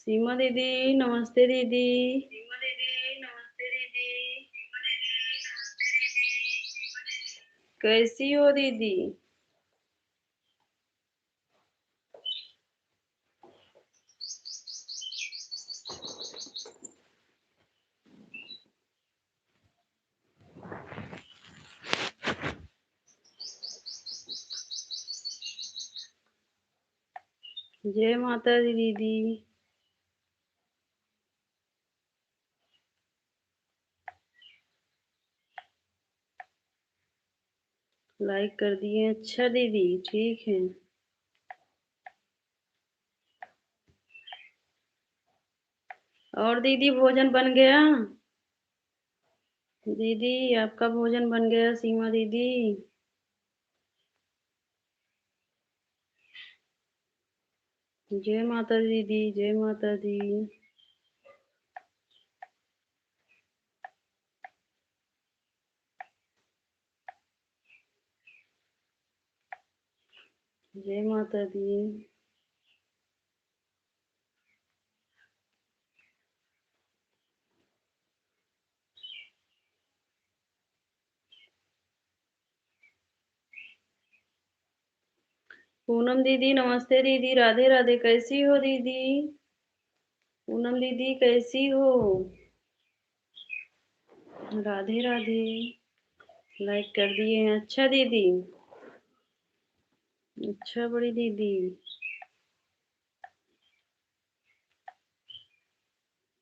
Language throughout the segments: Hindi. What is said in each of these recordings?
सीमा दीदी नमस्ते दीदी। कैसी हो दीदी? जय माता दी दीदी। लाइक कर दिए, अच्छा दीदी, ठीक है। और दीदी भोजन बन गया? दीदी आपका भोजन बन गया, सीमा दीदी? जय माता दीदी, जय माता दी। जय माता दी। पूनम दीदी नमस्ते दीदी, राधे राधे, कैसी हो दीदी? पूनम दीदी कैसी हो? राधे राधे। लाइक कर दिए हैं, अच्छा दीदी, अच्छा बड़ी दीदी।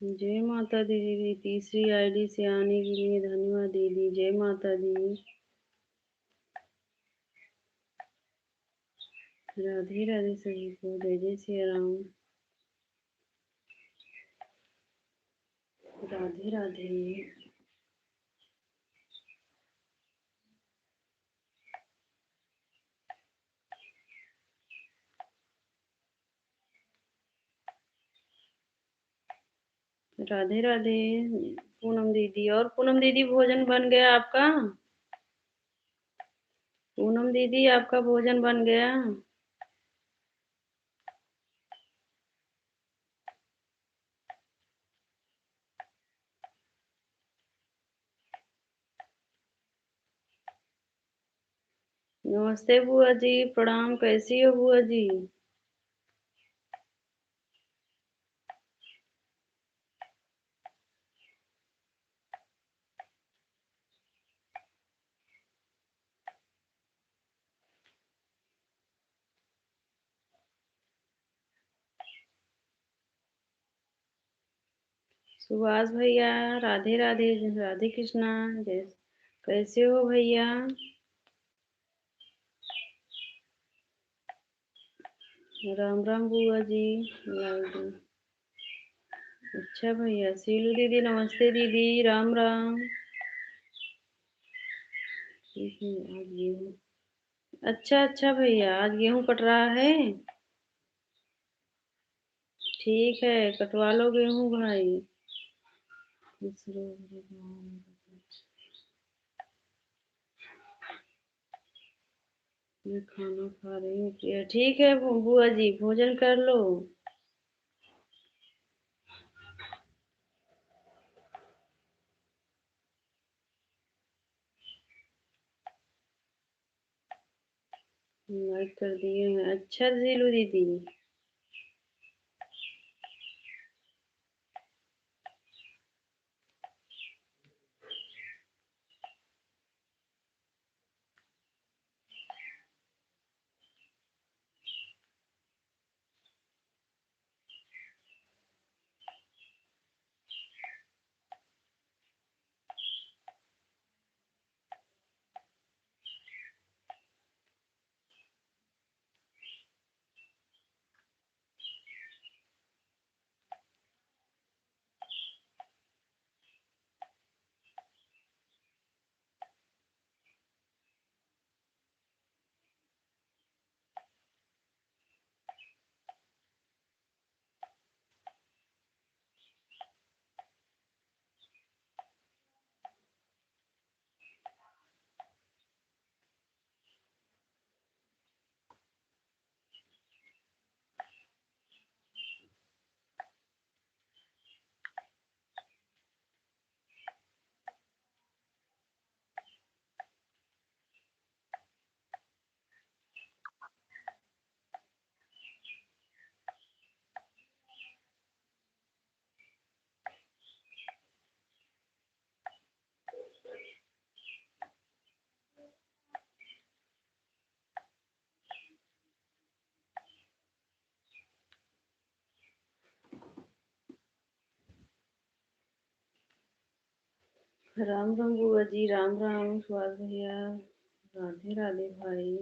जय माता दी दीदी, तीसरी आईडी से आने के लिए धन्यवाद दीदी, जय माता दी। राधे राधे सभी को, जय जय सिया राम। राधे राधे। राधे राधे पूनम दीदी। और पूनम दीदी भोजन बन गया आपका? पूनम दीदी आपका भोजन बन गया? नमस्ते बुआ जी, प्रणाम, कैसी हो बुआ जी? सुभाष भैया राधे राधे, राधे कृष्णा, जय, कैसे हो भैया? राम राम बुआ जी। लाल, अच्छा भैया। सीलू दीदी नमस्ते दीदी, राम राम। ठीक है, आज गेहूँ, अच्छा अच्छा भैया, आज गेहूँ कट रहा है? ठीक है, कटवा लो गेहूँ भाई। मैं खाना खा रही हूँ, ठीक है बुआ जी, भोजन कर लो। लाइक कर दिए हैं, अच्छा जीलू दीदी। राम राम बुआ जी, राम राम सुभाष भैया, राधे राधे भाई।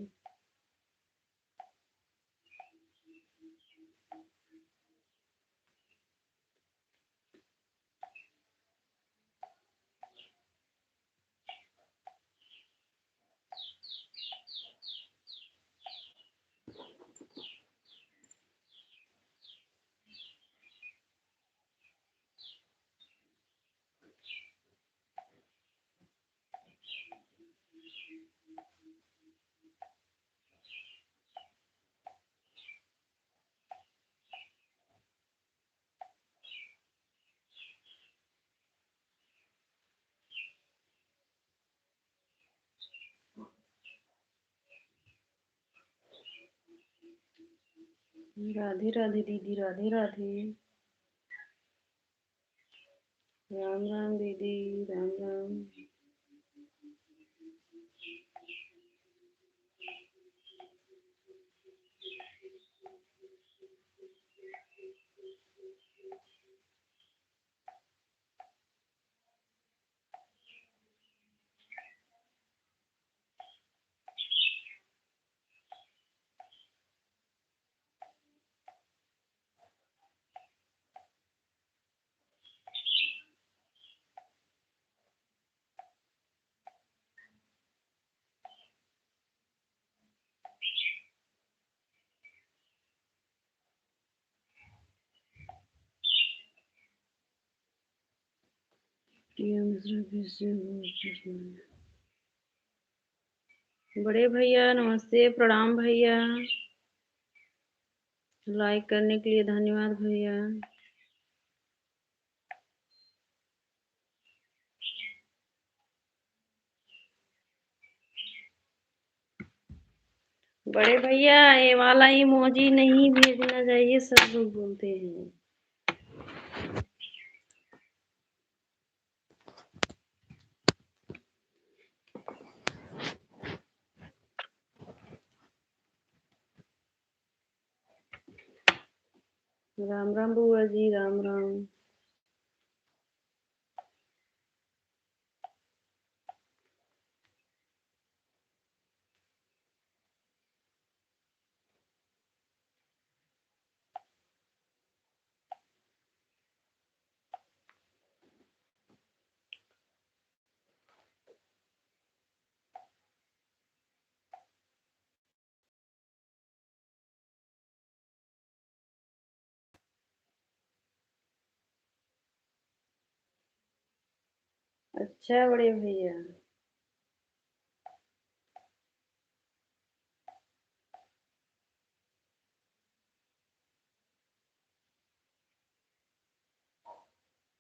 राधे राधे दीदी, राधे राधे। राम राम दीदी, राम राम। बड़े भैया नमस्ते, प्रणाम भैया। लाइक करने के लिए धन्यवाद भैया। बड़े भैया ये वाला इमोजी नहीं भेजना चाहिए, सब लोग बोलते हैं। राम राम बुआ जी, राम राम। अच्छा बड़े भैया।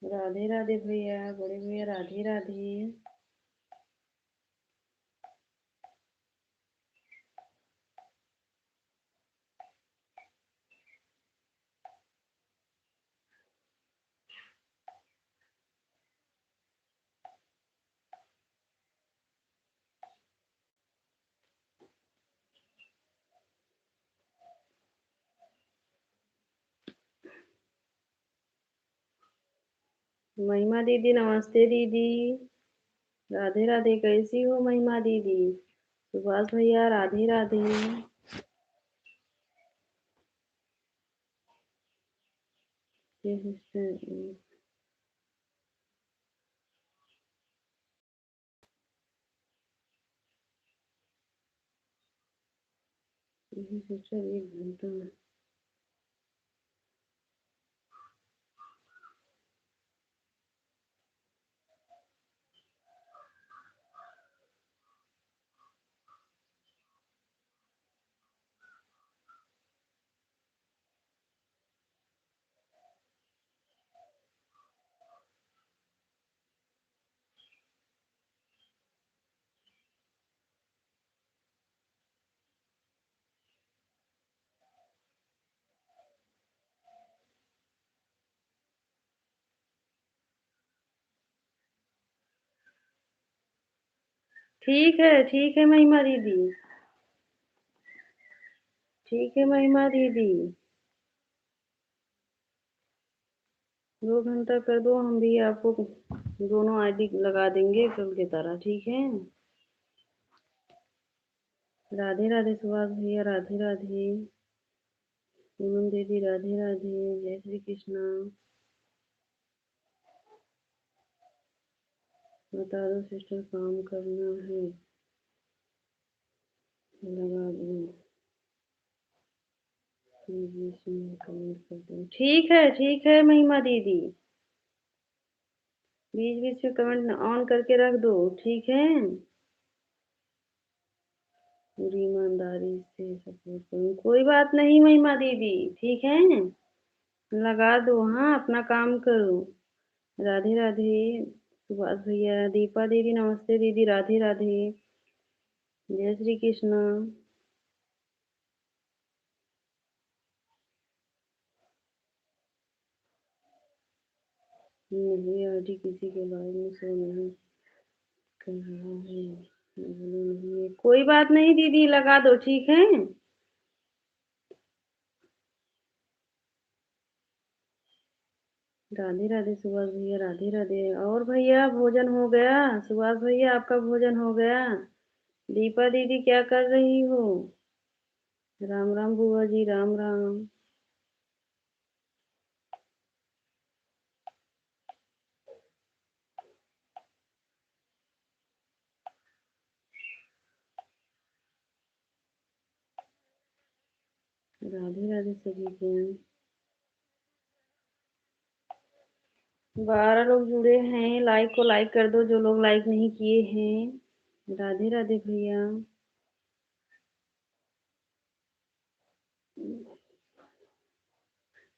राधे राधे भैया, बड़े भैया राधे राधे। महिमा दीदी नमस्ते दीदी, राधे राधे। कैसी हो महिमा दीदी? सुभाष भैया राधे राधे। सोचा एक घंटा। ठीक है महिमा दीदी, ठीक है महिमा दीदी। 2 घंटा कर दो, हम भी आपको दोनों आईडी लगा देंगे कल की तरह, ठीक है। राधे राधे सुभाष भैया, राधे राधे। पूनम दीदी राधे राधे, जय श्री कृष्णा। बता दो सिस्टर, काम करना है, लगा दो, बीच में कमेंट कर दो। ठीक है महिमा दीदी, बीच बीच में कमेंट ऑन करके रख दो, ठीक है। पूरी ईमानदारी से सपोर्ट करूँ, कोई बात नहीं महिमा दीदी, ठीक है। लगा दो, हाँ अपना काम करो। राधे राधे सुभाष भैया, दीपा दीदी नमस्ते दीदी, राधे राधे, जय श्री कृष्ण। नहीं आईडी किसी के बारे में शो नहीं कर रहा है, बोलो नहीं है, कोई बात नहीं दीदी, लगा दो, ठीक है। राधे राधे सुभाष भैया, राधे राधे। और भैया भोजन हो गया? सुभाष भैया आपका भोजन हो गया? दीपा दीदी क्या कर रही हो? राम राम बुआ जी, राम राम। राधे राधे सभी को। 12 लोग जुड़े हैं, लाइक को लाइक कर दो जो लोग लाइक नहीं किए हैं। राधे राधे भैया।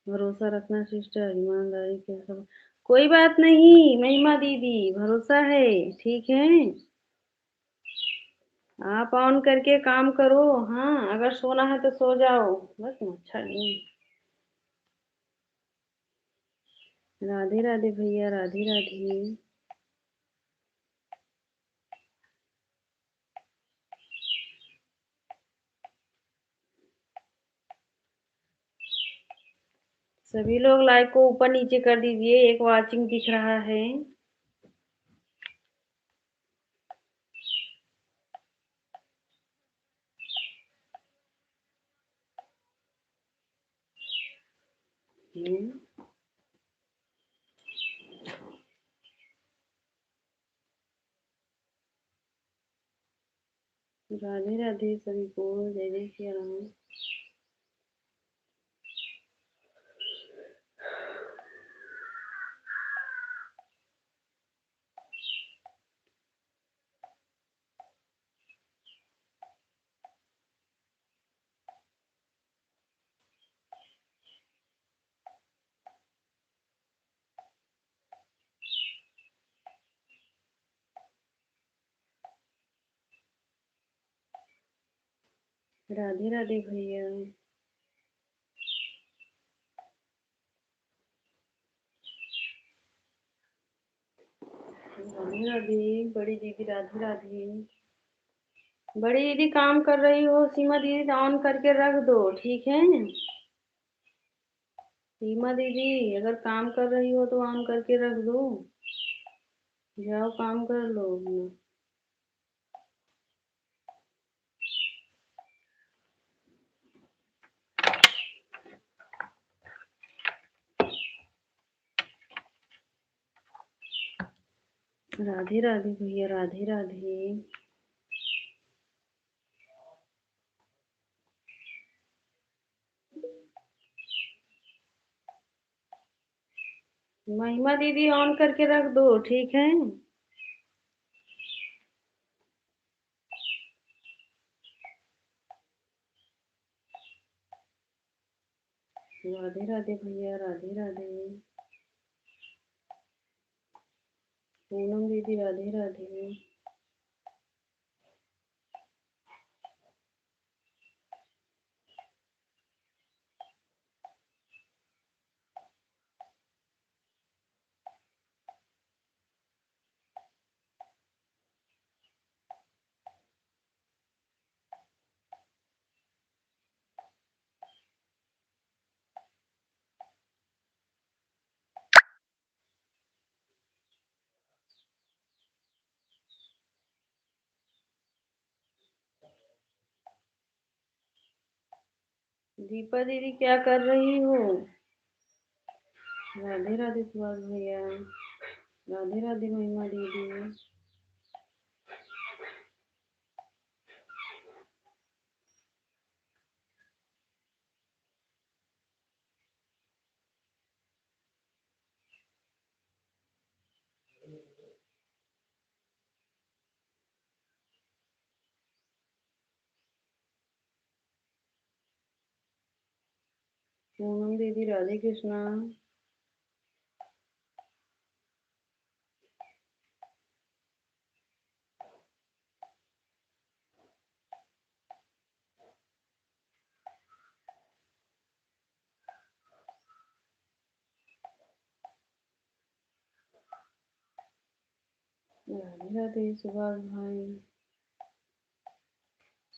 भरोसा रखना सिस्टर, ईमानदारी के सब। कोई बात नहीं महिमा दीदी, भरोसा है, ठीक है। आप ऑन करके काम करो, हाँ अगर सोना है तो सो जाओ, बस मच्छर नहीं। राधे राधे भैया, राधे राधे। सभी लोग लाइक को ऊपर नीचे कर दीजिए, एक वाचिंग दिख रहा है। राधे राधे सभी को, जय जय श्री राम। राधे राधे भैया। राधे राधे बड़ी दीदी, राधे राधे। बड़ी दीदी काम कर रही हो, सीमा दीदी ऑन करके रख दो, ठीक है। सीमा दीदी अगर काम कर रही हो तो ऑन करके रख दो, जाओ काम कर लो अपना। राधे राधे भैया, राधे राधे। महिमा दीदी ऑन करके रख दो, ठीक है। राधे राधे भैया, राधे राधे। पूनम दीदी राधे राधे। दीपा दीदी क्या कर रही हो? राधे राधे सुभाष भैया। राधे राधे महिमा दीदी। पूनम दीदी राधे कृष्णा। राधे राधे सुभाष भाई।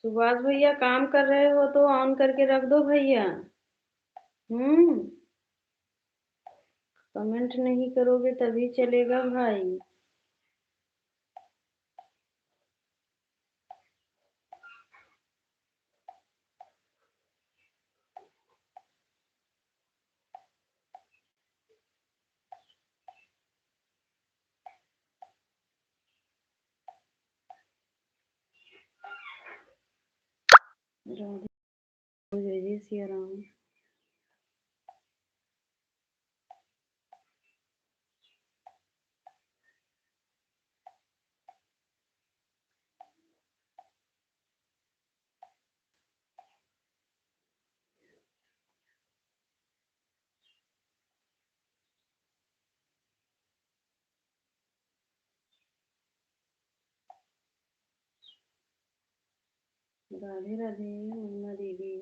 सुभाष भैया काम कर रहे हो तो ऑन करके रख दो भैया। कमेंट नहीं करोगे तभी चलेगा भाई। राधे जय जय सिया राम। राधे राधे महिमा दीदी।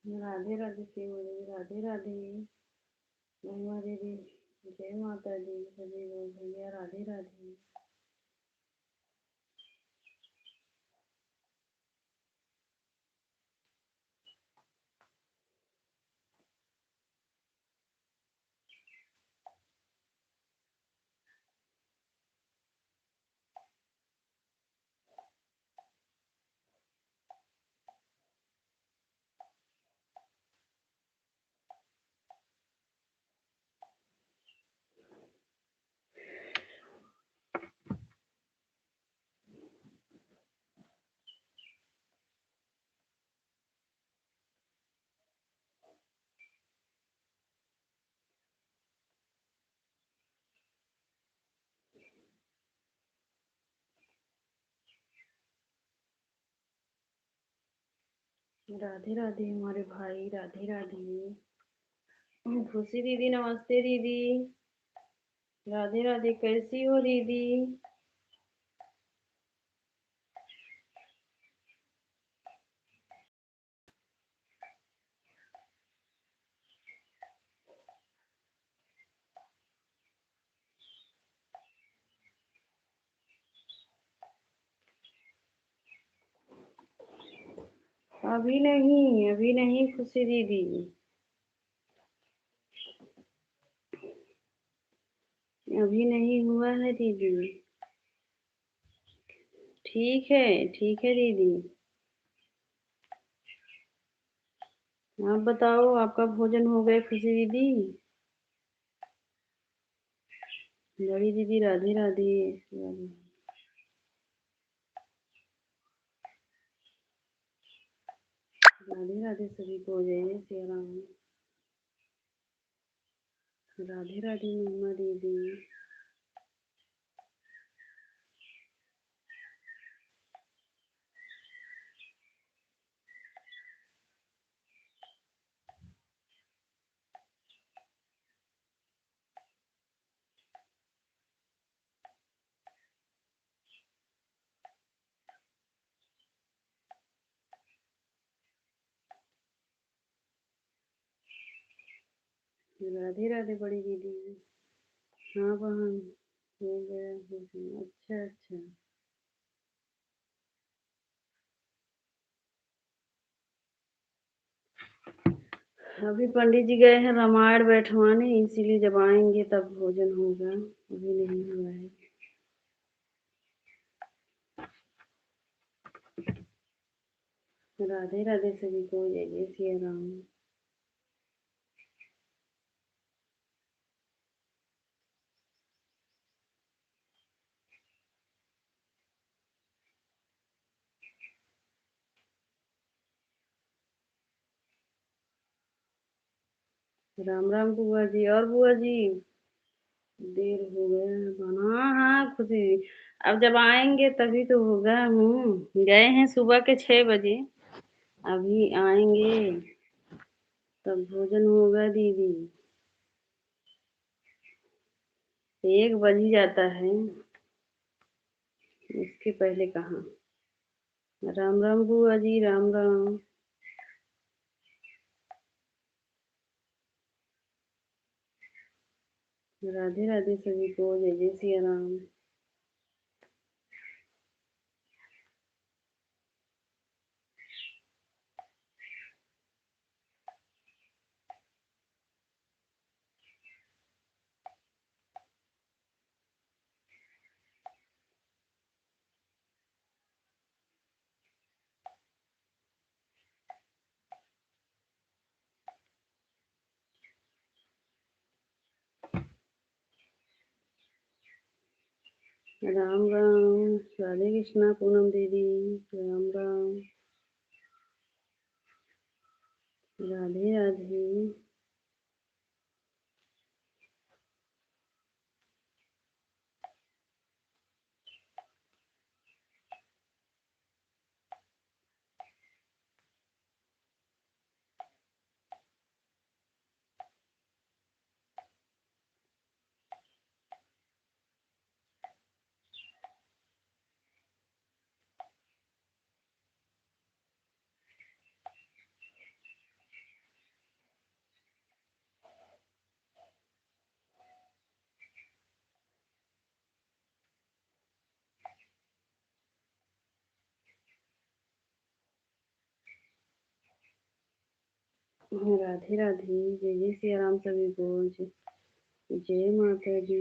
राधे राधे शिव। राधे राधे महिमा दीदी। जय माता दी सभी लोग भैया। राधे राधे। राधे राधे हमारे भाई। राधे राधे। खुशी दीदी नमस्ते दीदी। राधे राधे कैसी हो दीदी? अभी नहीं खुशी दीदी। अभी नहीं हुआ है दीदी। ठीक है दीदी। आप बताओ आपका भोजन हो गया खुशी दीदी? बड़ी दीदी राधे राधे। राधे राधे सभी को जय श्री राम। राधे राधे महिमा दीदी। राधे राधे बड़ी दीदी। हाँ बहन, हो गया भोजन। अच्छा अच्छा। अभी पंडित जी गए हैं रामायण बैठवाने, इसीलिए जब आएंगे तब भोजन होगा, अभी नहीं हुआ है। राधे राधे सभी को, जय जय सिया राम। राम राम बुआ जी। और बुआ जी, देर हो गया है बना। हाँ हाँ खुशी, अब जब आएंगे तभी तो होगा। गए हैं सुबह के 6 बजे, अभी आएंगे तब भोजन होगा दीदी। 1 बज ही जाता है, इसके पहले कहाँ। राम राम बुआ जी, राम राम। राधे राधे सभी को, जय जय सिया राम। राम राम, राधे कृष्णा पूनम दीदी। राम राम, राधे राधे। राधे राधे, जय जय सिया राम सभी को। जय माता दी।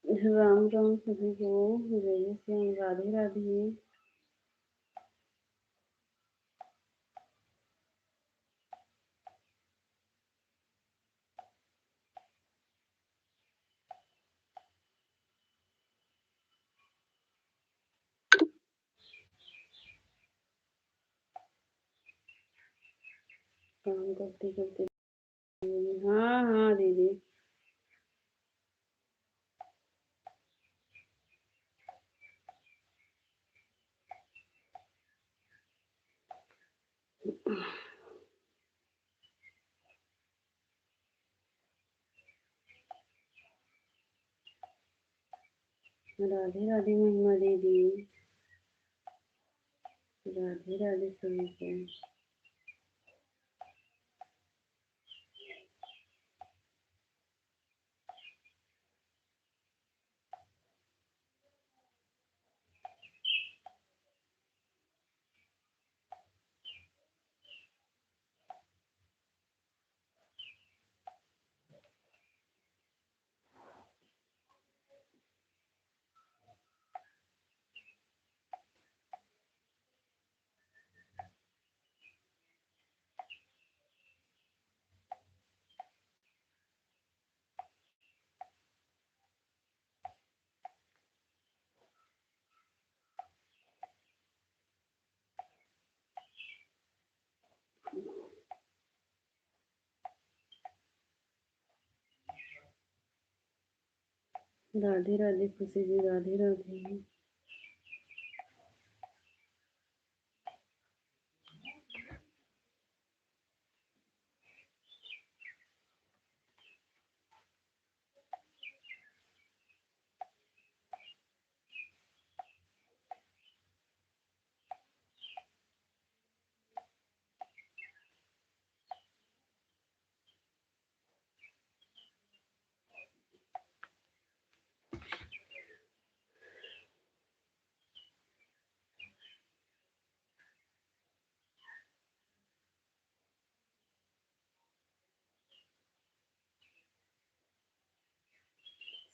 राम राम सभी को, जय जय सिया राम। राधे राधे। काम करते करते। हाँ हाँ दीदी। राधे राधे महिमा दीदी। राधे राधे सभी को। राधे राधे खुशी जी, राधे राधे।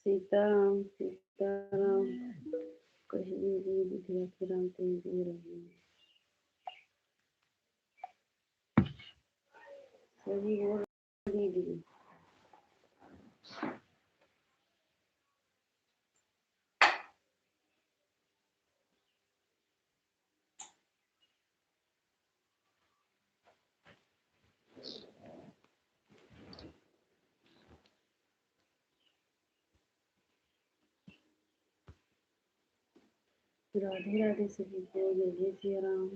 सीताराम सीताराम। कहिए जी, विद्या के राम तेरी रही। सही बोल दीदी। राधे राधे सभी को, जय जय सिया राम।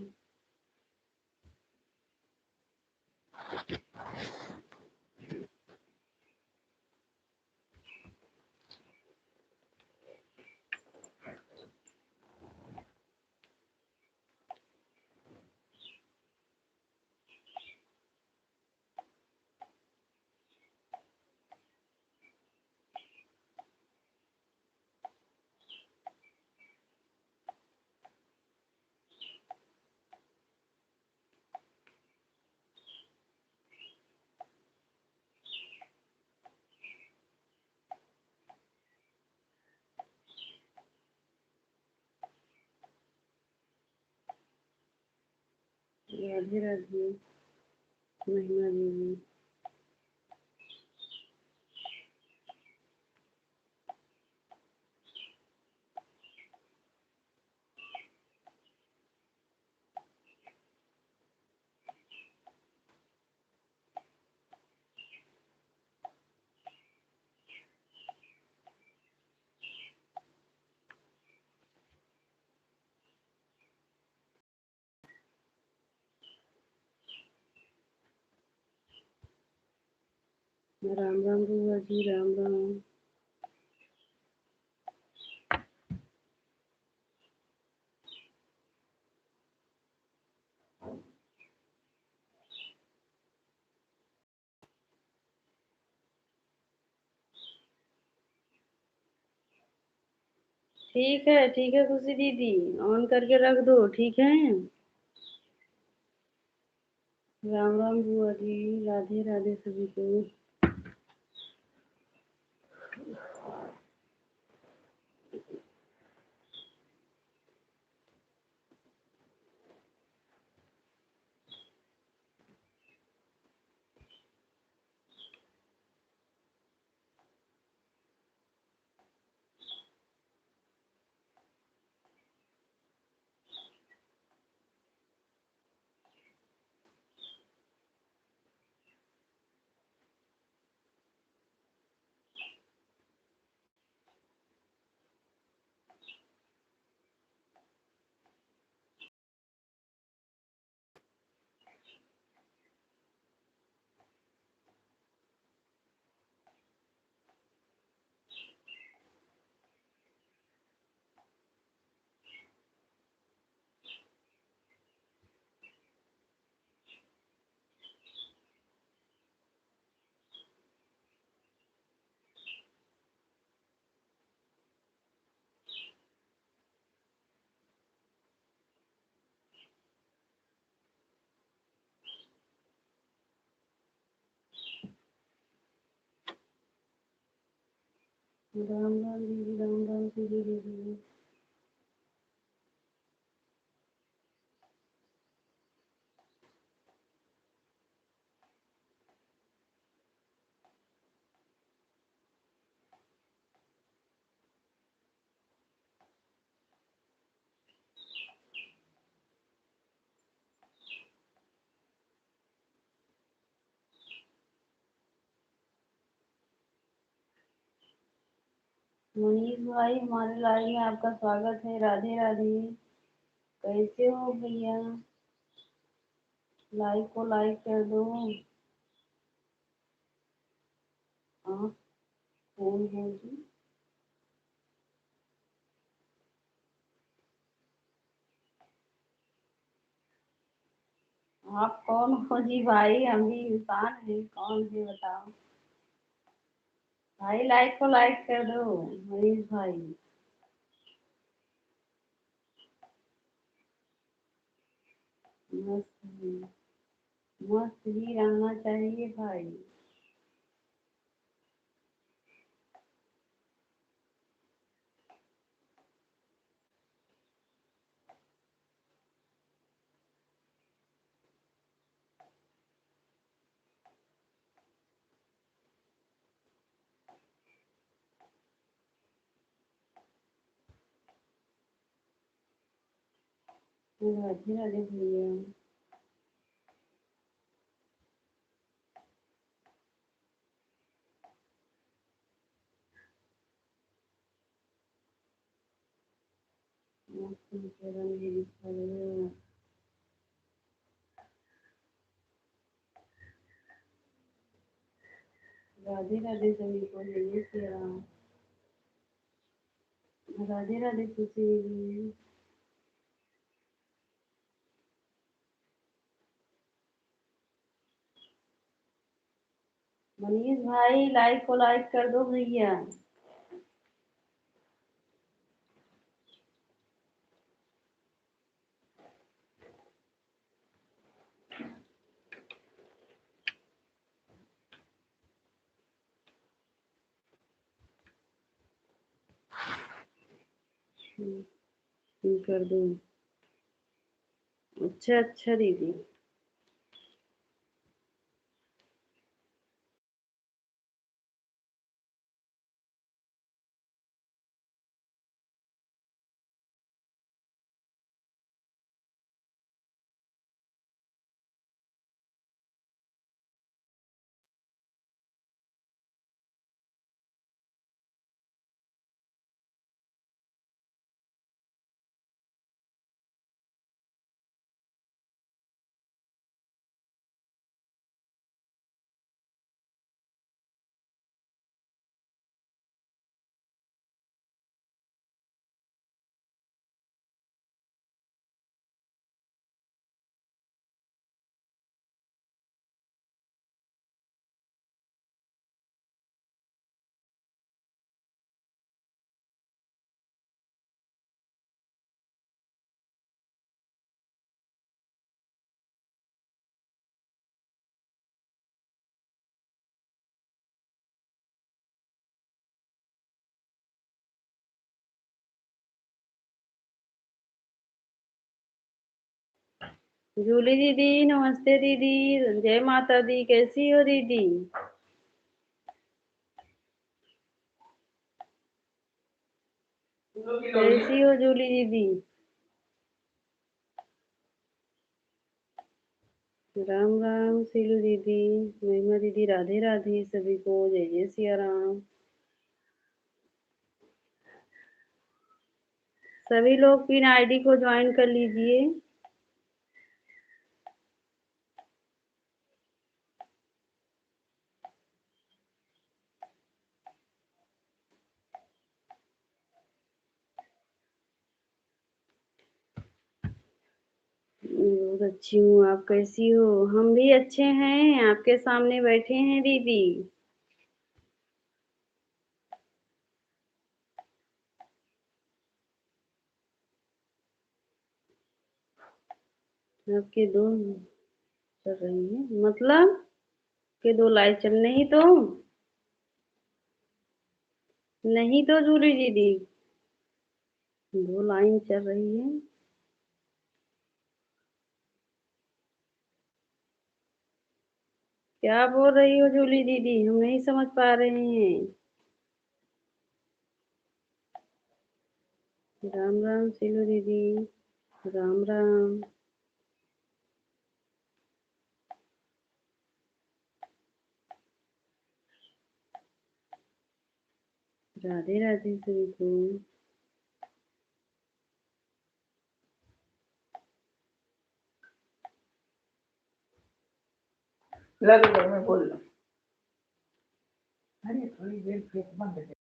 राधे राधे महिमा देवी। राम राम बुआ जी, राम राम। ठीक है खुशी दीदी, ऑन करके रख दो, ठीक है। राम राम बुआ जी, राधे राधे सभी को। राम राम दीदी, राम राम दीदी। मनीष भाई, हमारे लाइव में आपका स्वागत है। राधे राधे। कैसे हो भैया? लाइक को लाइक कर दो। आप कौन हो जी? आप कौन हो जी भाई? हम भी इंसान हैं, कौन है बताओ। भाई लाइक को लाइक कर दो। मनीष भाई मस्त है। मस्त ही रहना चाहिए भाई। राधे राधे भैया। मस्त चरण भी दिखा रहे हो। राधे राधे सभी को, जय श्री राम। राधे राधे खुशी जी। मनीष भाई लाइक को लाइक कर दो भैया। कर दो। अच्छा अच्छा दीदी। जूली दीदी नमस्ते दीदी। जय माता दी। कैसी हो दीदी? कैसी हो जूली दीदी? राम राम सीलू दीदी। महिमा दीदी राधे राधे सभी को, जय जय सिया राम। सभी लोग पिन आईडी को ज्वाइन कर लीजिए। बहुत अच्छी हूँ। आप कैसी हो? हम भी अच्छे हैं, आपके सामने बैठे हैं दीदी। आपके दो चल रही है मतलब के दो लाइव चल नहीं तो? नहीं तो जूली दीदी, दो लाइन चल रही है। क्या बोल रही हो जूली दीदी? हम नहीं समझ पा रहे हैं। राम राम सीलू दीदी। राम राम। राधे राधे सभी को। लग मैं बोल रहा अरे थोड़ी देर फेंक बंद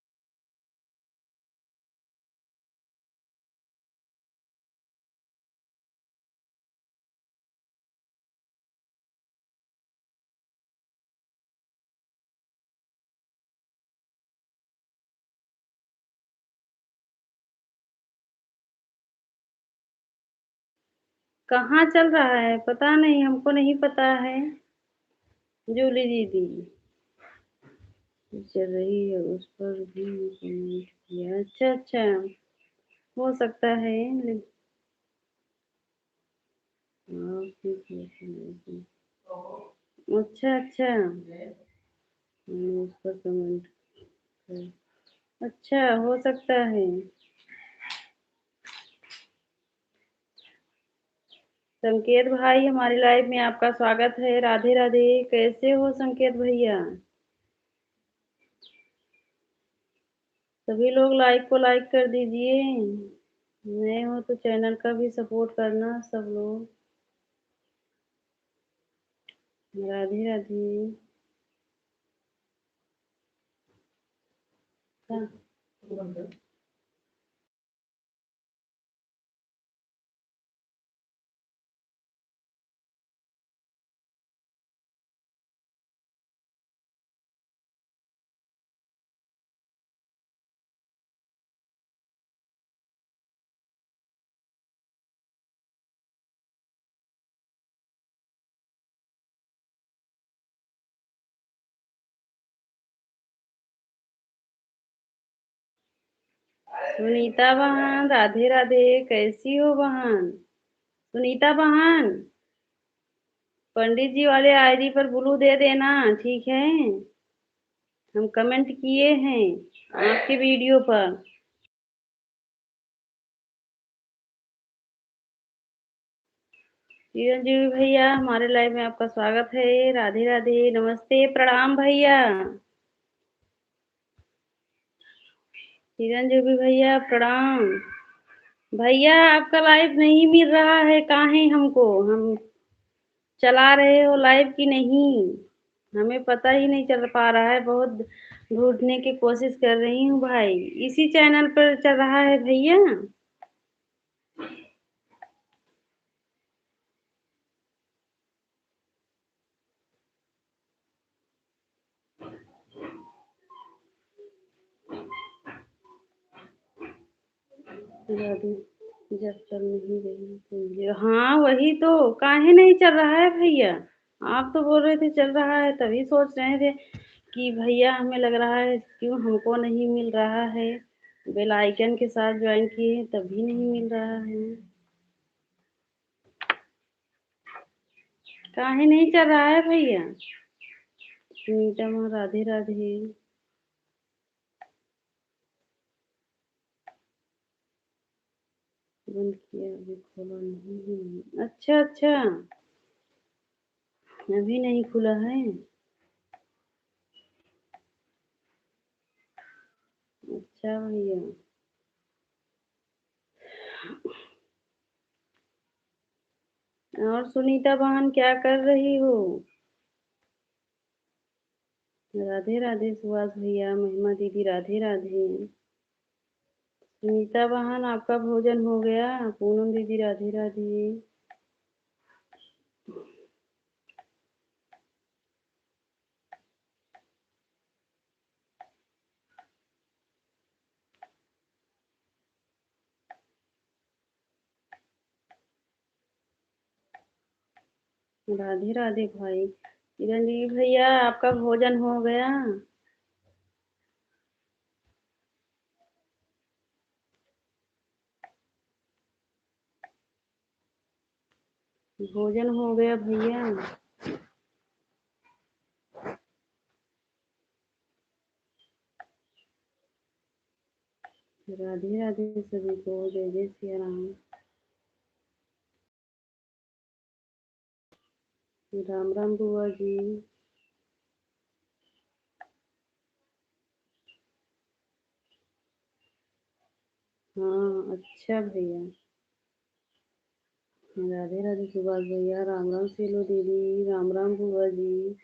कहाँ चल रहा है पता नहीं, हमको नहीं पता है। जूली दीदी चल रही है, उस पर भी कमेंट किया। अच्छा अच्छा, हो सकता है अच्छा अच्छा, उस पर कमेंट कर। अच्छा, हो सकता है। संकेत भाई, हमारी लाइव में आपका स्वागत है। राधे राधे, कैसे हो संकेत भैया? सभी लोग लाइक को लाइक कर दीजिए, नए हो तो चैनल का भी सपोर्ट करना सब लोग। राधे राधे। हाँ। सुनीता बहन, राधे राधे, कैसी हो बहन? सुनीता बहन, पंडित जी वाले आईडी पर ब्लू दे देना, ठीक है? हम कमेंट किए हैं आपके वीडियो पर। चिरंजीवी भैया, हमारे लाइव में आपका स्वागत है। राधे राधे, नमस्ते, प्रणाम भैया। चिरंजीवी भैया प्रणाम। भैया आपका लाइव नहीं मिल रहा है, कहाँ है? हमको, हम चला रहे हो लाइव की नहीं, हमें पता ही नहीं चल पा रहा है। बहुत ढूंढने की कोशिश कर रही हूँ भाई। इसी चैनल पर चल रहा है भैया? राधे, जब चल नहीं रही तो हाँ वही तो, काहे नहीं चल रहा है भैया? आप तो बोल रहे थे चल रहा है, तभी सोच रहे थे कि भैया हमें लग रहा है क्यों हमको नहीं मिल रहा है। बेल आइकन के साथ ज्वाइन किए हैं तभी नहीं मिल रहा है। काहे नहीं चल रहा है भैया? सुनीता माँ, राधे राधे। बंद किया, अभी खोला नहीं है। अच्छा अच्छा, अभी नहीं खुला है। अच्छा भैया, और सुनीता बहन क्या कर रही हो? राधे राधे सुभाष भैया, महिमा दीदी, राधे राधे। सुनीता बहन, आपका भोजन हो गया? पूनम दीदी, राधे राधे। राधे राधे भाई। चिरंजीवी भैया, आपका भोजन हो गया? भोजन हो गया भैया? राधे राधे सभी को, जय जय सिया राम। राम राम बुआ जी। अच्छा भैया। राधे राधे सुभाष भैया, राम राम सेलो दीदी, राम राम बुआ जी।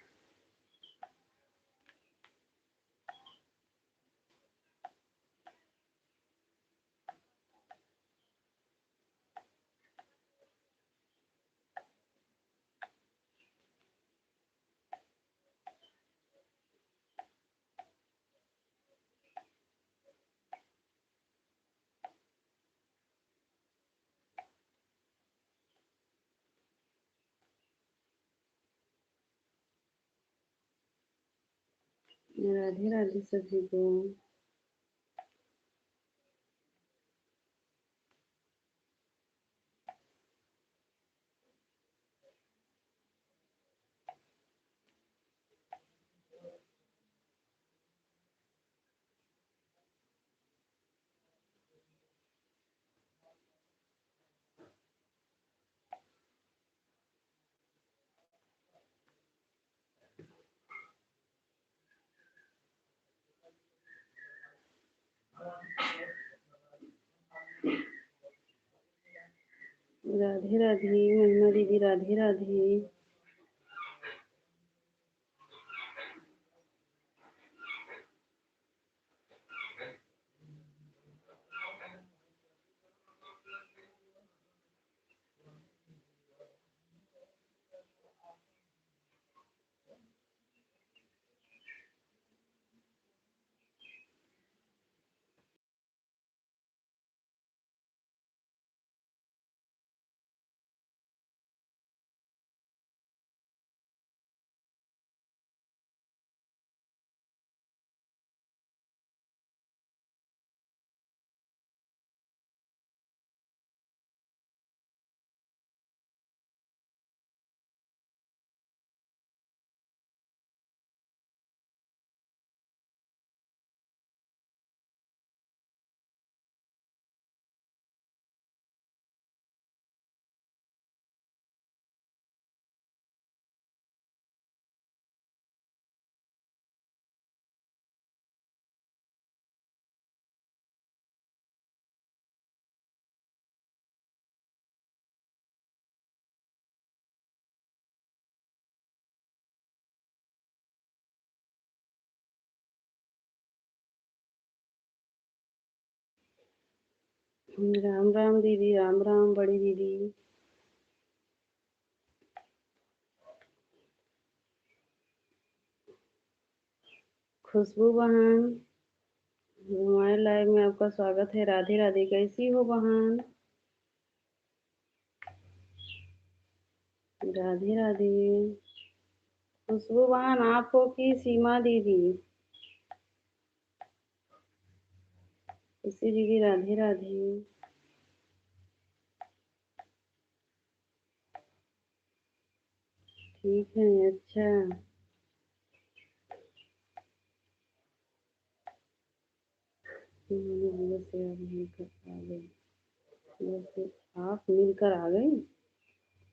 राधे राधे सभी को। राधे राधे महिमा दीदी, राधे राधे। राम राम दीदी, राम राम बड़ी दीदी। खुशबू बहन, हमारे लाइव में आपका स्वागत है। राधे राधे, कैसी हो बहन? राधे राधे। खुशबू बहन आप हो कि सीमा दीदी? खुशी दीदी, राधे राधे। ठीक है, अच्छा। से आप मिलकर आ गई, से आप मिलकर आ गई।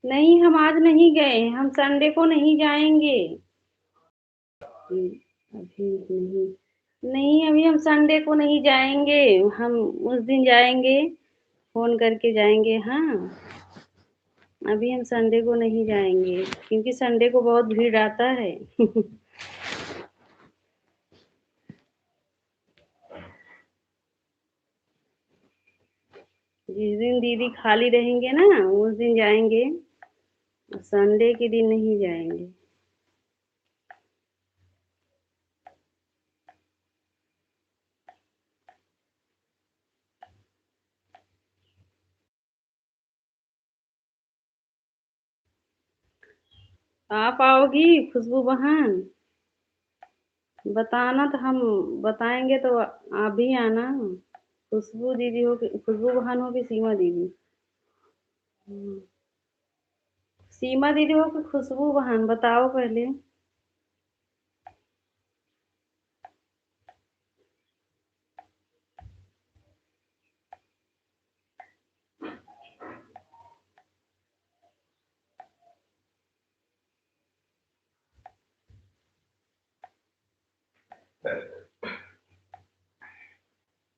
नहीं, हम आज नहीं गए, हम संडे को नहीं जाएंगे। अभी नहीं, नहीं अभी हम संडे को नहीं जाएंगे, हम उस दिन जाएंगे, फोन करके जाएंगे। हाँ, अभी हम संडे को नहीं जाएंगे क्योंकि संडे को बहुत भीड़ आता है। जिस दिन दीदी खाली रहेंगे ना उस दिन जाएंगे, संडे के दिन नहीं जाएंगे। आप आओगी खुशबू बहन? बताना तो हम बताएंगे, तो आप भी आना। खुशबू दीदी हो कि खुशबू बहन हो कि सीमा दीदी? हम्म, सीमा दीदी हो कि खुशबू बहन, बताओ पहले।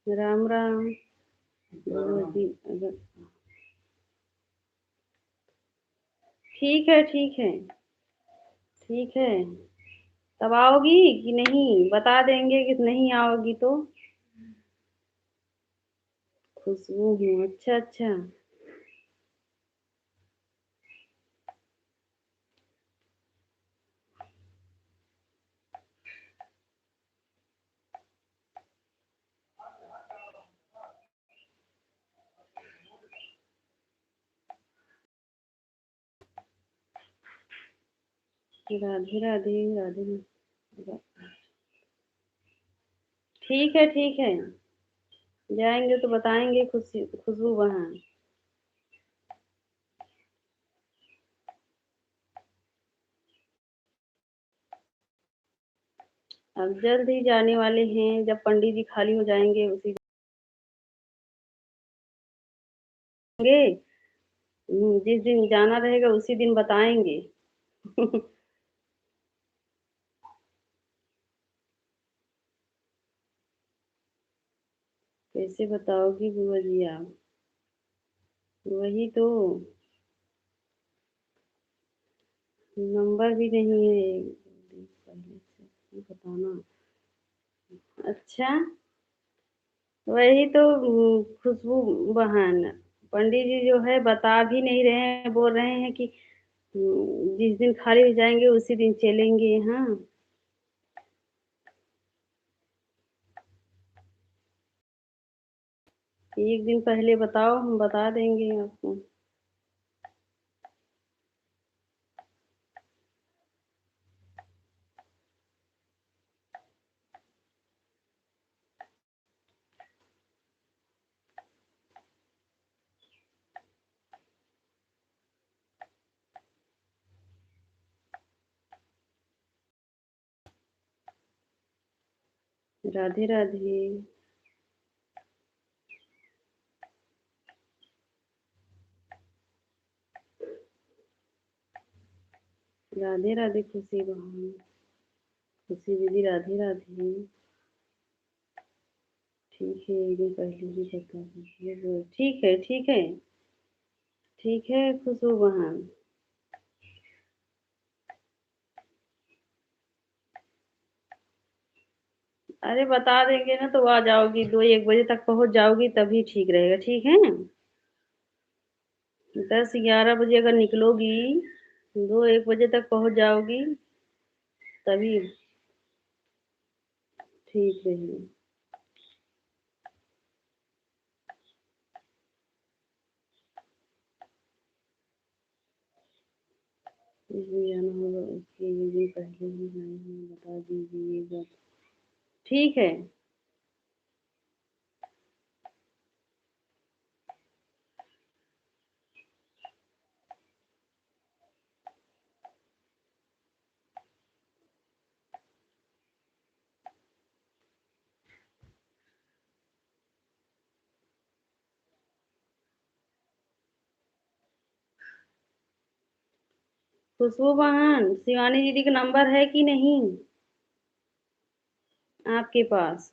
राम राम। बुआ जी अगर ठीक है, ठीक है, ठीक है। तब आओगी कि नहीं? बता देंगे कि नहीं आओगी तो? खुशबू हूँ, अच्छा, अच्छा। राधे, राधे, राधे रा ठीक है, ठीक है। जाएँगे तो बताएँगे खुशबू बहन। अब जल्द ही जाने वाले हैं, जब पंडित जी खाली हो जाएँगे उसी गे जिस दिन जाना रहेगा उसी दिन बताएँगे। कैसे बताओगी बुआ जी आप? वही तो, नंबर भी नहीं है 1-2 दिन पहले से, ये बताना। अच्छा, वही तो खुशबू बहन, पंडित जी जो है बता भी नहीं रहे हैं, बोल रहे हैं कि जिस दिन खाली हो जाएँगे उसी दिन चलेंगे, हाँ। 1 दिन पहले बताओ, हम बता देंगे आपको। राधे, राधे। राधे, राधे खुशी बहन। खुशी दीदी राधे, राधे। ठीक है, 1 दिन पहले ही बता दीजिए वो ठीक है, ठीक है। ठीक है खुशबू बहन। अरे बता देंगे ना तो आ जाओगी, 2-1 बजे तक पहुँच जाओगी तभी ठीक रहेगा, ठीक है? 10-11 बजे अगर निकलोगी, 2-1 बजे तक पहुँच जाओगी तभी ठीक रहेगा। जिस दिन जाना होगा उसके 1 दिन पहले ही हमें बता दीजिएगा। ठीक है। खुशबू बहन, शिवानी दीदी का नंबर है कि नहीं आपके पास?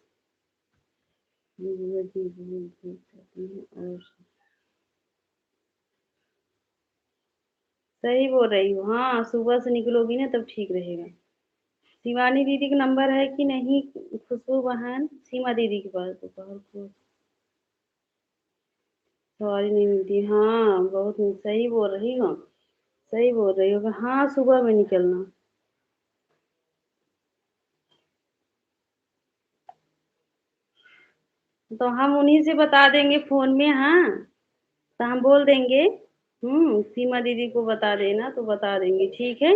बुआ जी बहुत भेंट करती हैं और सही बोल रही हो, हाँ, सुबह से निकलोगी ना तब ठीक रहेगा। शिवानी दीदी का नंबर है कि नहीं खुशबू बहन? सीमा दीदी के पास दोपहर को सवारी नहीं मिलती, हाँ, बहुत सही बोल रही हो, सही बोल रही हो, हाँ, सुबह में निकलना। तो हम उन्हीं से बता देंगे फ़ोन में, हाँ, तो हम बोल देंगे, सीमा दीदी को बता देना तो बता देंगे, ठीक है?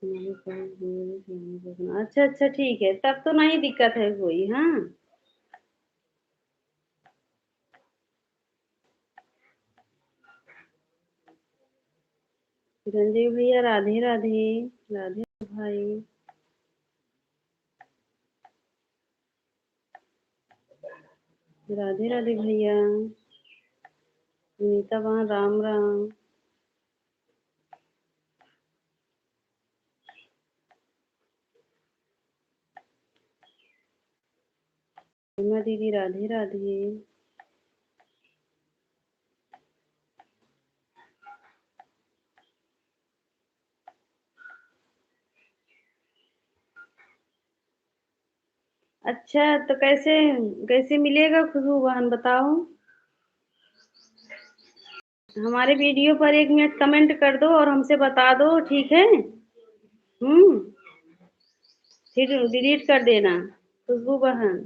हमारे पास जो है अच्छा, अच्छा ठीक है, तब तो नहीं दिक्कत है कोई, हाँ। रंजीव भैया राधे, राधे, राधे भाई। राधे, राधे भैया। सुनीता बहन राम, राम। महिमा दीदी राधे राधे। अच्छा तो कैसे कैसे मिलेगा खुशबू बहन बताओ। हमारे वीडियो पर 1 मिनट कमेंट कर दो और हमसे बता दो, ठीक है। फिर डिलीट कर देना खुशबू बहन।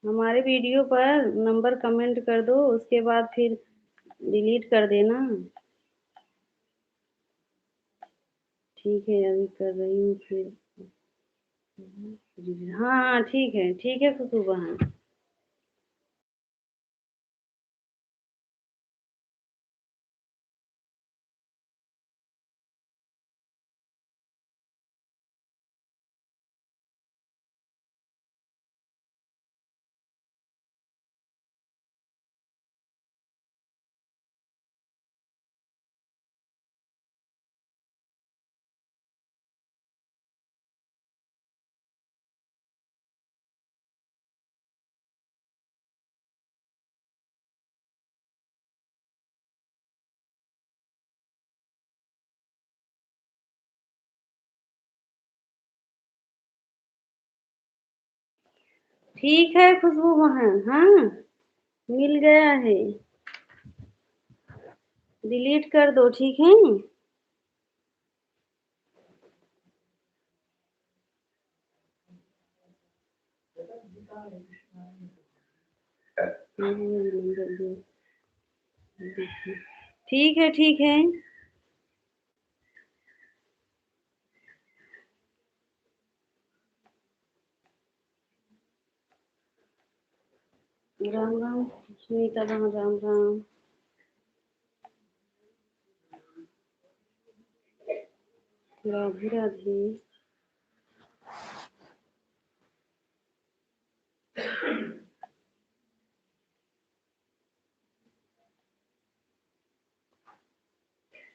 हमारे वीडियो पर नंबर कमेंट कर दो, उसके बाद फिर डिलीट कर देना। ठीक है, अभी कर रही हूँ फिर। हाँ हाँ, ठीक है खुशबू बहन। ठीक है खुशबू बहन, हाँ मिल गया है। डिलीट कर दो, ठीक है। ठीक है, ठीक है। राम राम सुनीता बहन, राम राम। राधे राधे।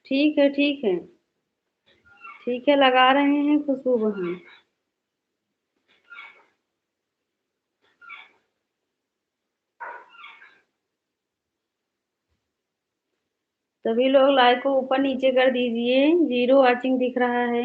ठीक है, ठीक है। ठीक है, लगा रहे हैं खुशबू बहन। सभी लोग लाइक को ऊपर नीचे कर दीजिए, 0 वॉचिंग दिख रहा है।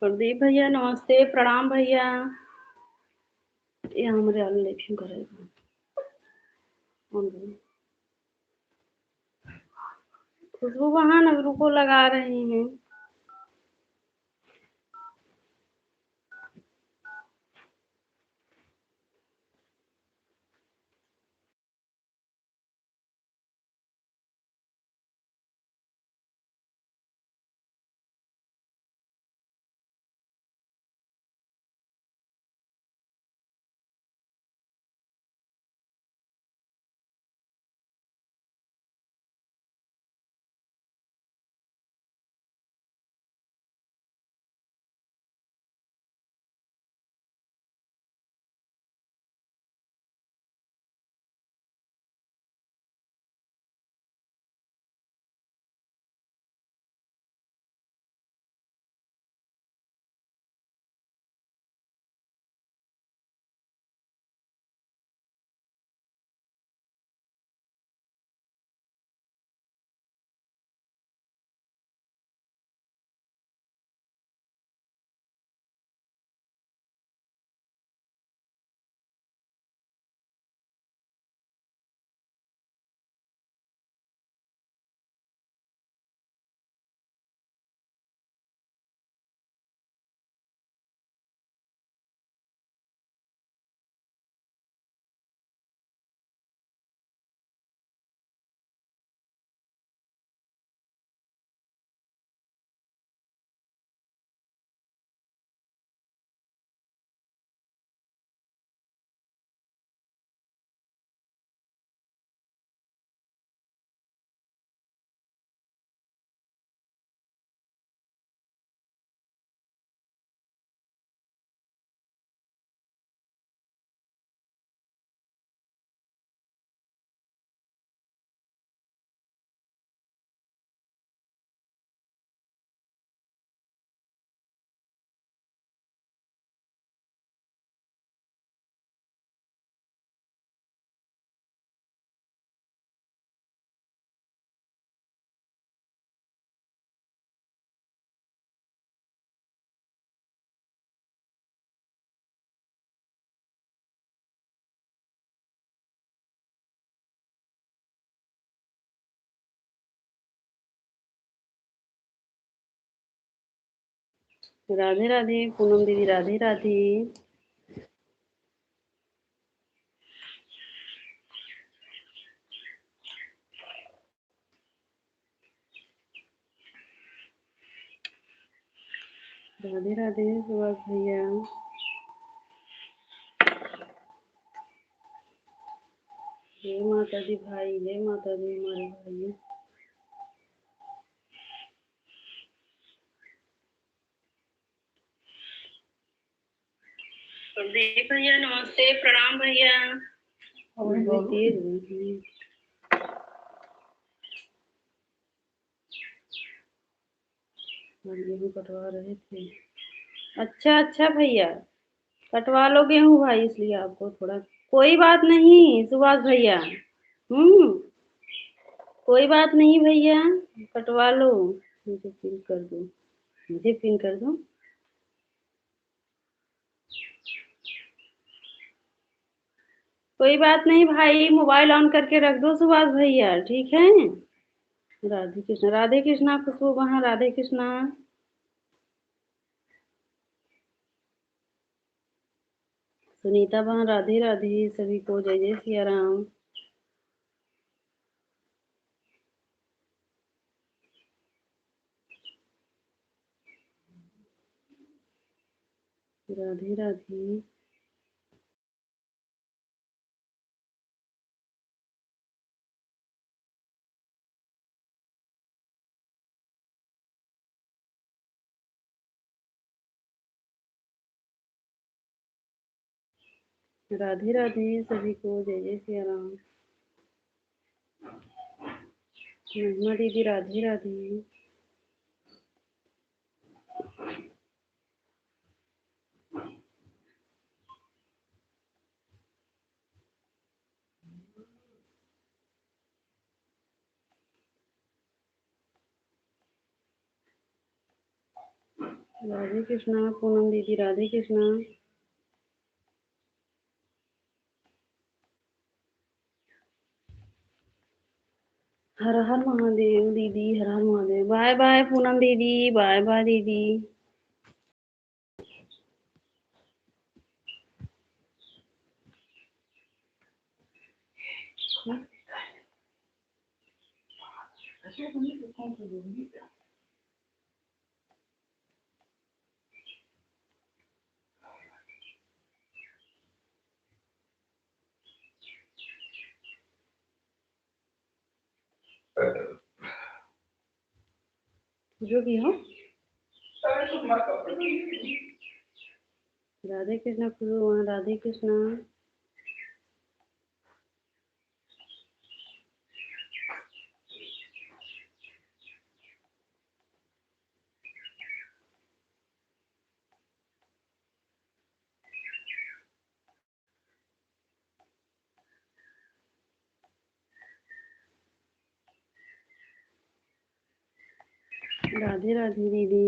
प्रदीप भैया नमस्ते, प्रणाम भैया। ये हमारे आलू इलेक्शन करेगा। खुशबू वहाँ नगरू को लगा रही हैं। राधे राधे पूनम दीदी, राधे राधे। राधे राधे सुभाष भैया। जय माता दी भाई, जय माता दी हमारे भाई। प्रदीप भैया नमस्ते, प्रणाम भैया। तेज हुई। गेहूँ कटवा रहे थे। अच्छा अच्छा भैया, कटवा लो गेहूँ भाई, इसलिए आपको थोड़ा। कोई बात नहीं सुभाष भैया। कोई बात नहीं भैया, कटवा लो। मुझे पिन कर दो, मुझे पिन कर दो। कोई बात नहीं भाई, मोबाइल ऑन करके रख दो सुभाष भैया, ठीक है। राधे कृष्णा, राधे कृष्णा खुशबू वहाँ, राधे कृष्णा। सुनीता वहाँ, राधे राधे सभी को, जय जय सिया राम। राधे राधे। राधे राधे सभी को, जय जय सिया राम। महिमा दीदी, राधे राधे। राधे कृष्णा पूनम दीदी, राधे कृष्णा। हर हर महादेव दीदी, हर हर महादेव। बाय बाय पूनम दीदी, बाय बाय दीदी। ऐसे तो नहीं कौन सा दूंगी। जो भी हो। अरे तुम मत करो। राधे कृष्णा खुश, राधे कृष्णा। राधे राधे दीदी।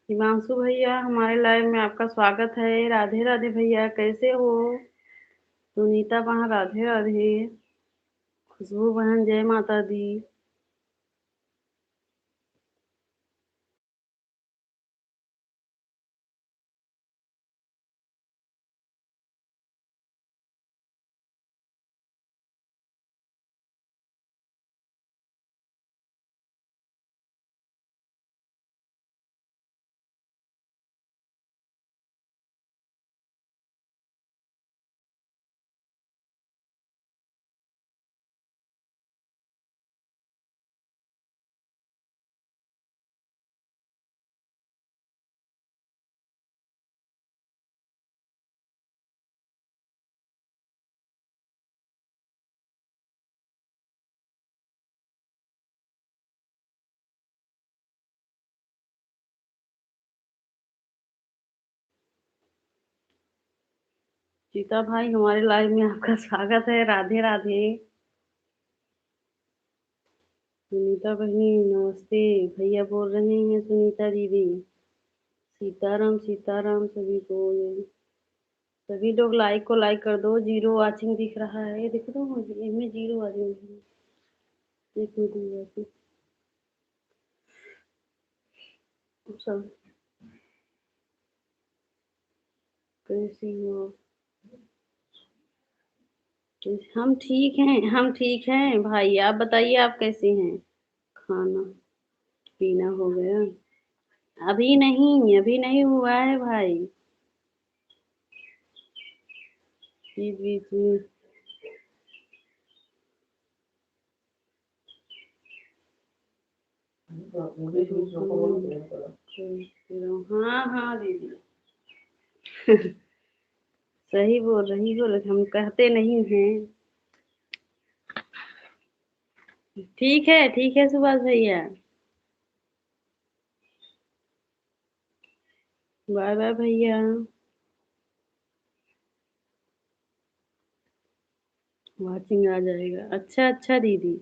हिमांशु भैया, हमारे लाइव में आपका स्वागत है। राधे राधे भैया, कैसे हो? सुनीता बहन, राधे राधे। खुशबू बहन, जय माता दी। सीता भाई, हमारे लाइव में आपका स्वागत है। राधे राधे। सुनीता बहनी नमस्ते। भैया बोल रहे हैं सुनीता दीदी। सीताराम सीताराम सभी को। सभी लोग लाइक को लाइक कर दो। जीरो वाचिंग दिख रहा है, देख दो मुझे, इसमें जीरो वाचिंग है। एक मिनट सब। कैसी हो? हम ठीक हैं, हम ठीक हैं भाई। आप बताइए, आप कैसे हैं? खाना पीना हो गया? अभी नहीं हुआ है भाई। बीच बीच में हाँ हाँ दीदी। सही बोल रही हो, लेकिन हम कहते नहीं हैं। ठीक है सुभाष भैया। बाय बाय भैया। वाचिंग आ जाएगा। अच्छा अच्छा दीदी।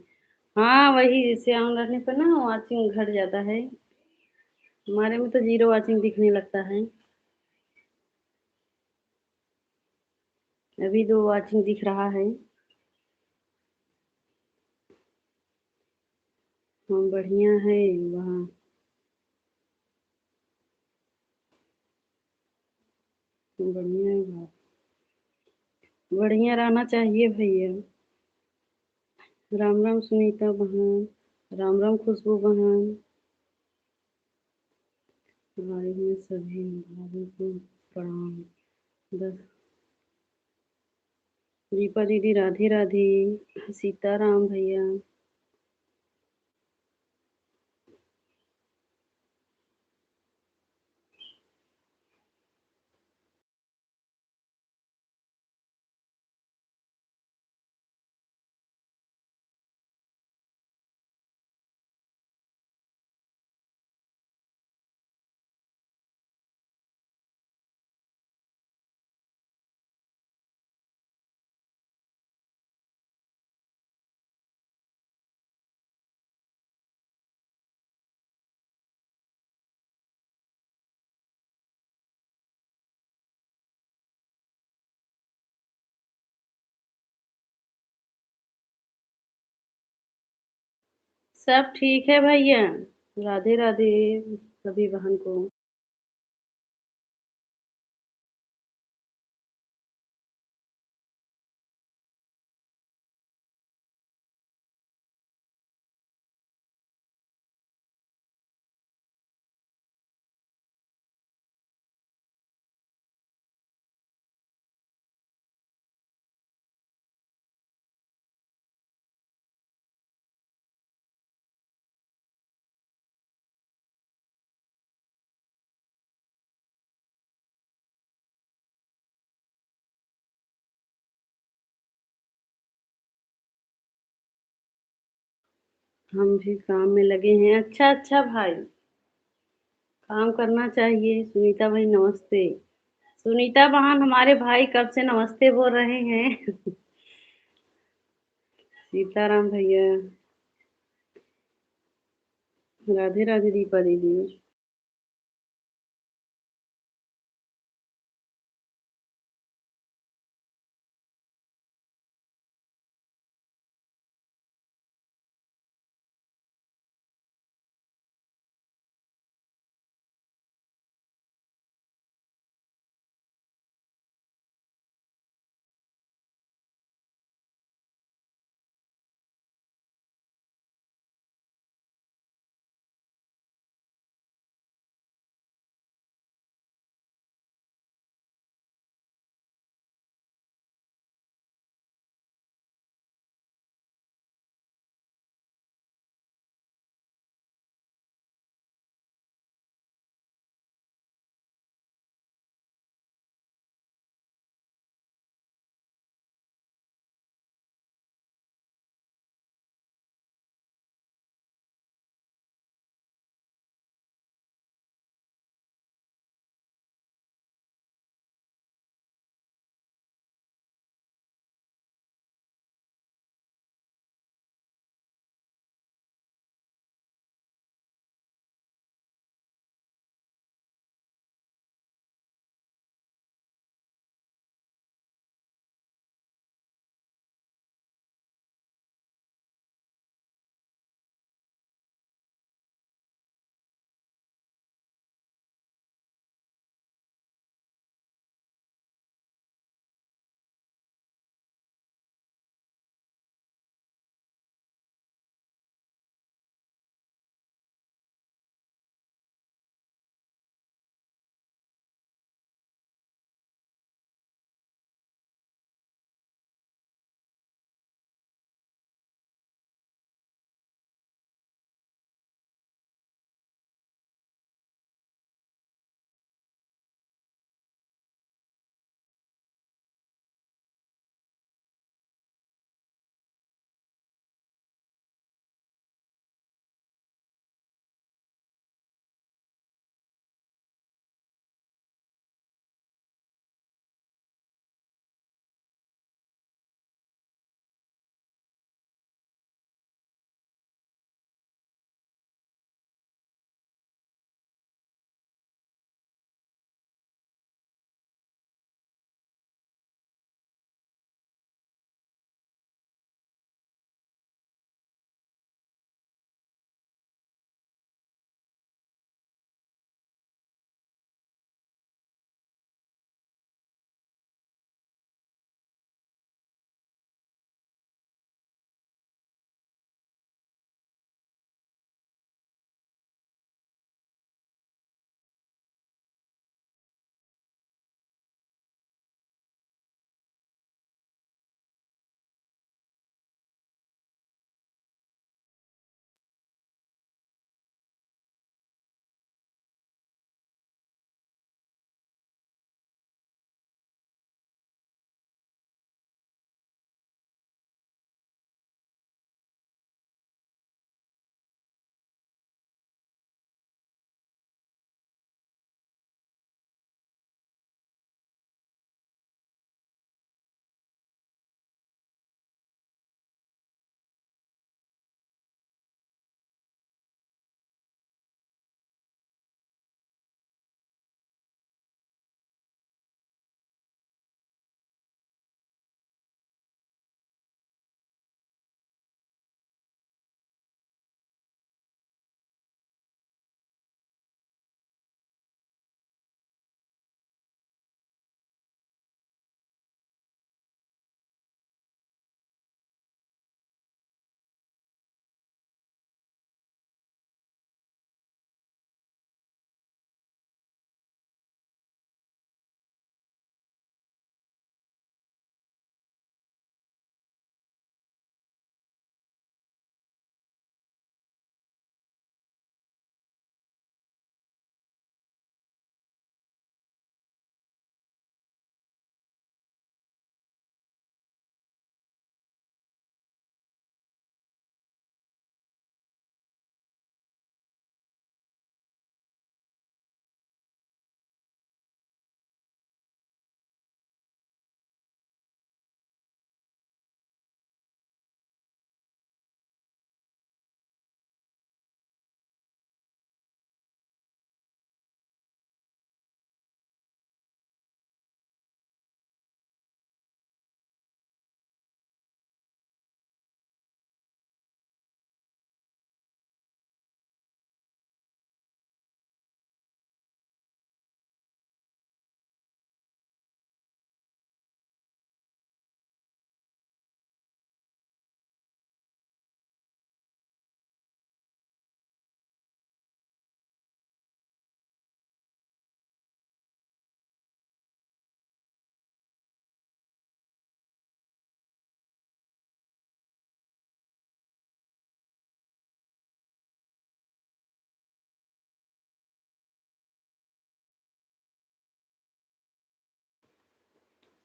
हाँ वही, जैसे ऑन रखने पर ना वाचिंग घट जाता है। हमारे में तो जीरो वाचिंग दिखने लगता है। अभी दो वाचिंग दिख रहा है। हम बढ़िया है वहाँ। बढ़िया है वहाँ। बढ़िया रहना चाहिए भैया। राम राम सुनीता बहन। राम राम खुशबू बहन। हमारे में सभी भाभी को प्रणाम। बस। दीपा दीदी राधे राधे। सीताराम भैया। सब ठीक है भैया। राधे राधे सभी बहन को। हम भी काम में लगे हैं। अच्छा अच्छा भाई, काम करना चाहिए। सुनीता भाई नमस्ते। सुनीता बहन, हमारे भाई कब से नमस्ते बोल रहे हैं। सीताराम भैया। राधे राधे दीपा दीदी।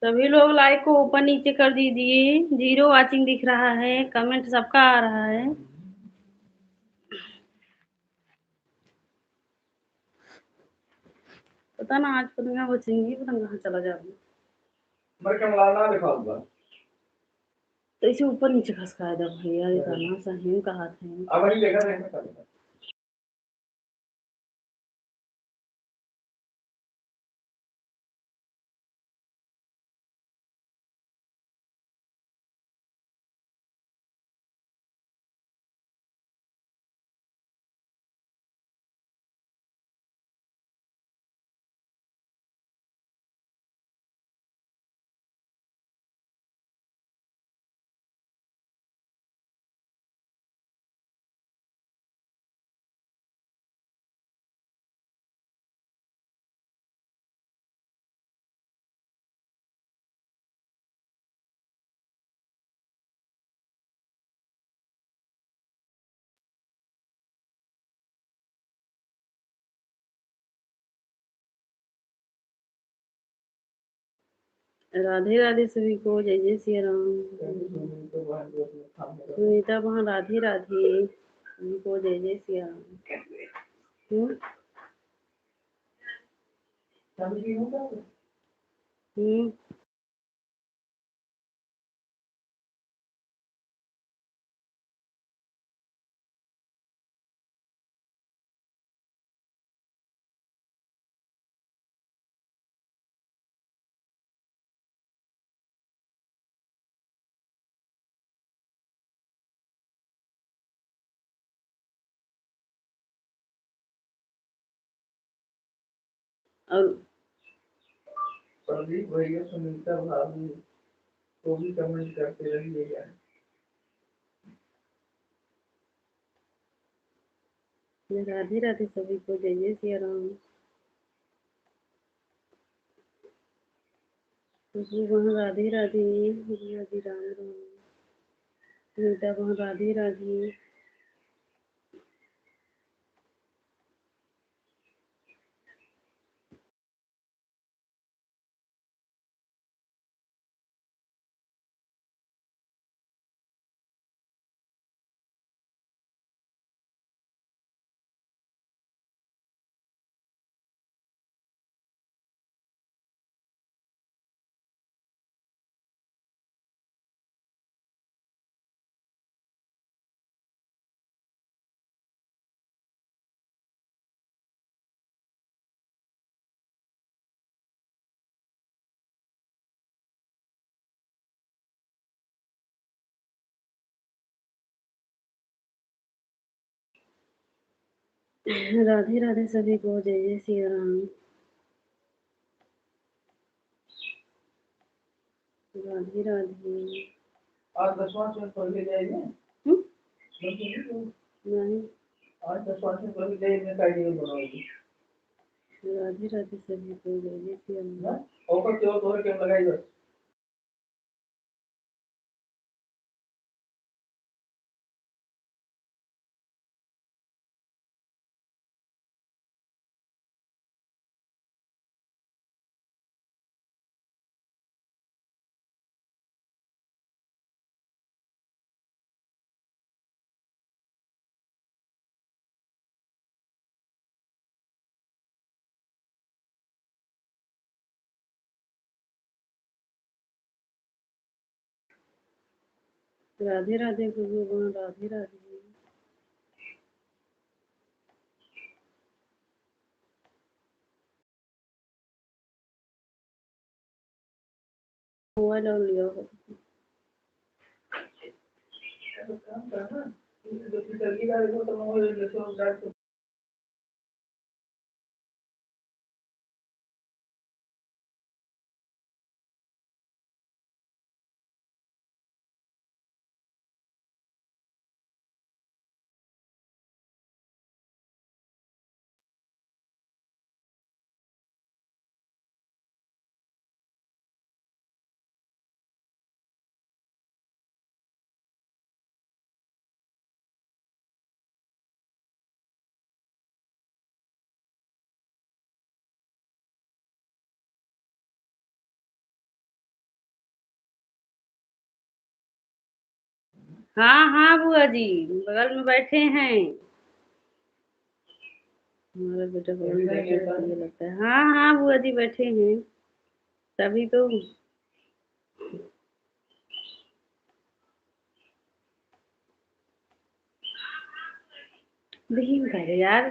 सभी लोग लाइक को ऊपर नीचे कर दीजिए। 0 वाचिंग दिख रहा है, कमेंट सबका आ रहा है। पता ना आज पतंगा बचेंगी, पतंग कहाँ चला जाएगा। मैं कमला ना दिखा दूंगा। तो इसे ऊपर नीचे खसकाया था भैया, ये करना सही कहा था। अब वही देखा रहना। राधे राधे सभी को, जय जय सिया राम। सुनीता वहाँ राधे राधे सभी को, जय जय सिया राम। हम्म हम्म और प्रदीप भैया, सुनीता भाभी को भी कमेंट करते रहिएगा। राधे राधे सभी को, जय जय सिया राम। खुशबू वहाँ राधे राधे, राधे राम राम। सुनीता वहाँ राधे राधे। राधे राधे सभी को, जय जय सिया राम। राधे राधे। आज 10वां से पढ़ के जाएंगे। नहीं, आज 10वां से पढ़ के जाएंगे, आइडिया बनाओगे। राधे राधे सभी को, जय जय सिया राम। ऊपर क्यों तोड़ के लगाई बस। राधे राधे खुशबू वहाँ राधे राधे। मोबाइल और लिया हो। काम करना, जो जल्दी का देखो तो वो हाँ हाँ बुआ जी, बगल में बैठे हैं। हमारा बेटा बगल में बैठा है तो ये लगता है। हाँ हाँ बुआ जी बैठे हैं, तभी तो। नहीं कर यार,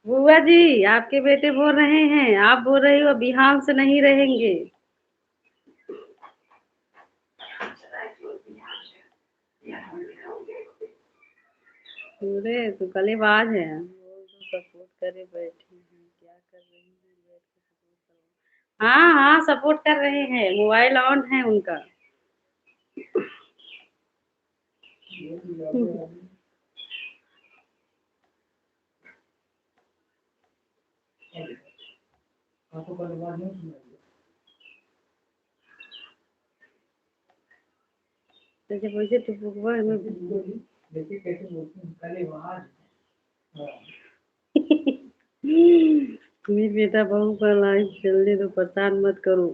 बुआ जी आपके बेटे बोल रहे हैं, आप बोल रही हो बिहान से नहीं रहेंगे। पूरे तो कलेबाज है वो, तो सपोर्ट करे बैठे हैं, क्या कर रही हैं बैठ के सपोर्ट कर। हाँ हाँ सपोर्ट कर रहे हैं, मोबाइल ऑन है उनका। जैसे वैसे टुकवा में देखिए कैसे बोलती हूँ कलेबाज। मेरी बेटा बहू का लाइफ जल्दी तो परेशान मत करो।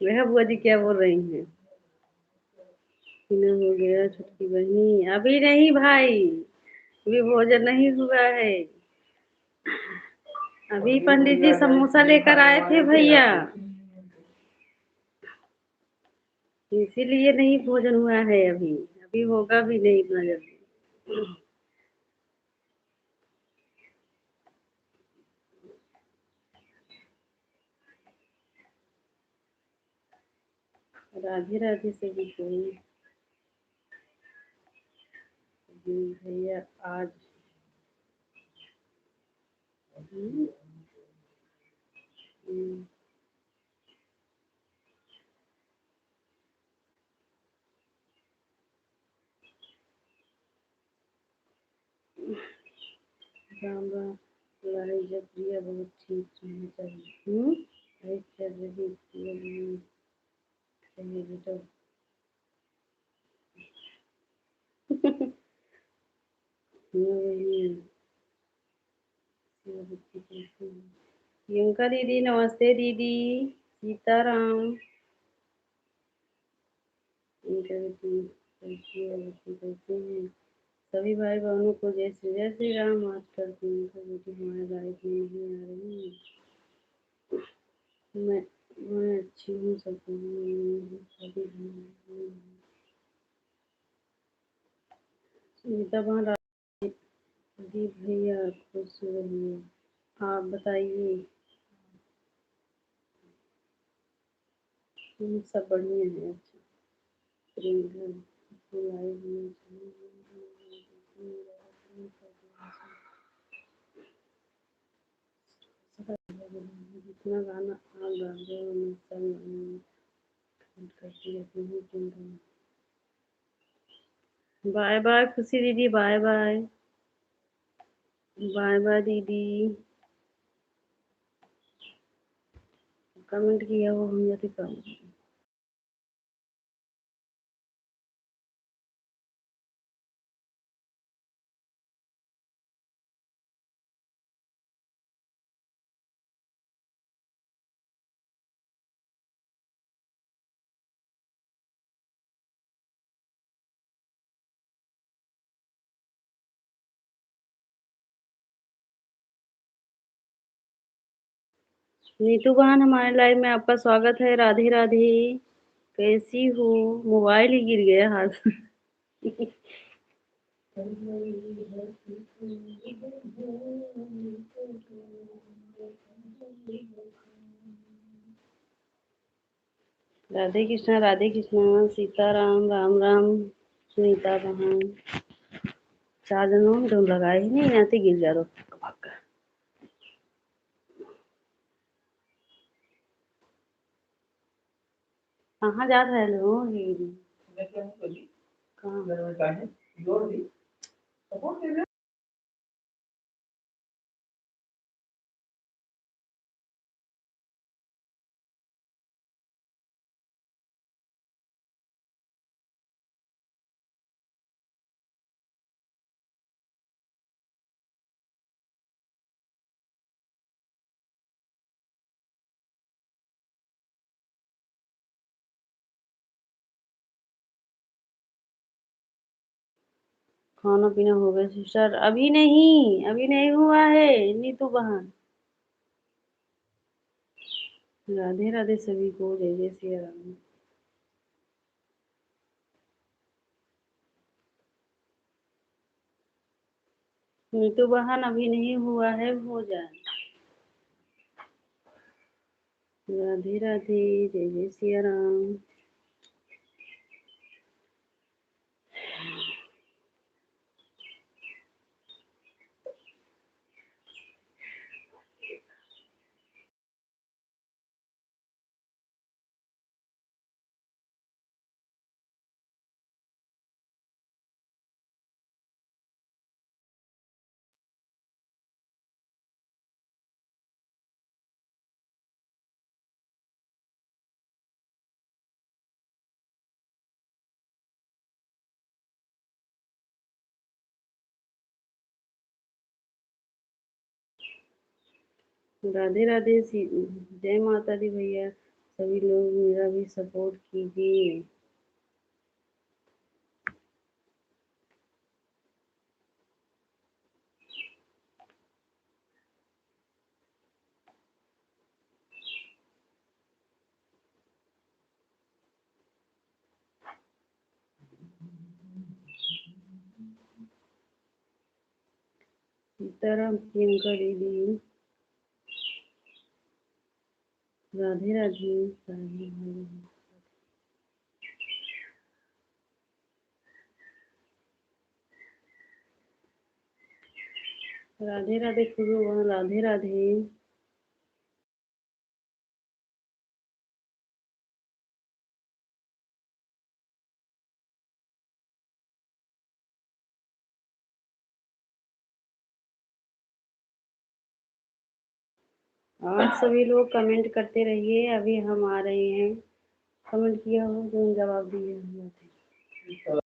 वह बुआ जी क्या बोल रही हैं? खाना हो गया छोटकी बहनी? अभी नहीं भाई, अभी भोजन नहीं हुआ है। अभी पंडित जी समोसा लेकर आए थे भैया, इसीलिए नहीं भोजन हुआ है अभी। अभी होगा भी नहीं इतना जल्दी। राधे राधे से भी कोई भैया आज। हम्म, हम्म, राम राम। लड़ाई जब प्रिया बहुत ठीक रहना चाहिए। लड़ाई चल रही प्रिया नहीं चाहिए बेटा। वही प्रियंका दीदी नमस्ते दीदी। सीताराम। इनका भी कैसी है, बच्ची कैसे हैं? सभी भाई बहनों को जय श्री राम। आजकल प्रियंका दीदी हमारे लाइफ में नहीं आ रही है। मैं मैं अच्छी हूँ, सब सभी सुनीता बहन। प्रदीप भैया खुश रहिए। आप बताइए। सब बढ़िया है। अच्छा प्रियंका लाइव में जितना गाना आप गा रहे हो मैं सब करती रहती हूँ तुम। बाय बाय खुशी दीदी, बाय बाय। बाय बाय दीदी। कमेंट किया वो हम जाते काम। नीतू बहन हमारे लाइव में आपका स्वागत है। राधे राधे। कैसी हो? मोबाइल ही गिर गया हाथ से। राधे कृष्णा सीताराम राम राम। सुनीता बहन चार जनों में तो लगाए ही नहीं, यहाँ से गिर जा रो। कहाँ जा रहे लोग? कहाँ? खाना पीना हो गया सिस्टर? अभी नहीं हुआ है नीतू बहन। राधे राधे सभी को, जय जय सिया राम। नीतू बहन अभी नहीं हुआ है भोजन। राधे राधे, जय जय सिया राम। राधे राधे, जय माता दी भैया। सभी लोग मेरा भी सपोर्ट कीजिए। सीताराम प्रियंका दीदी, राधे राधे। राधे राधे खुशबू बहन, राधे राधे। आप सभी लोग कमेंट करते रहिए, अभी हम आ रहे हैं। कमेंट किया हो तो जवाब दिए हम आते हैं।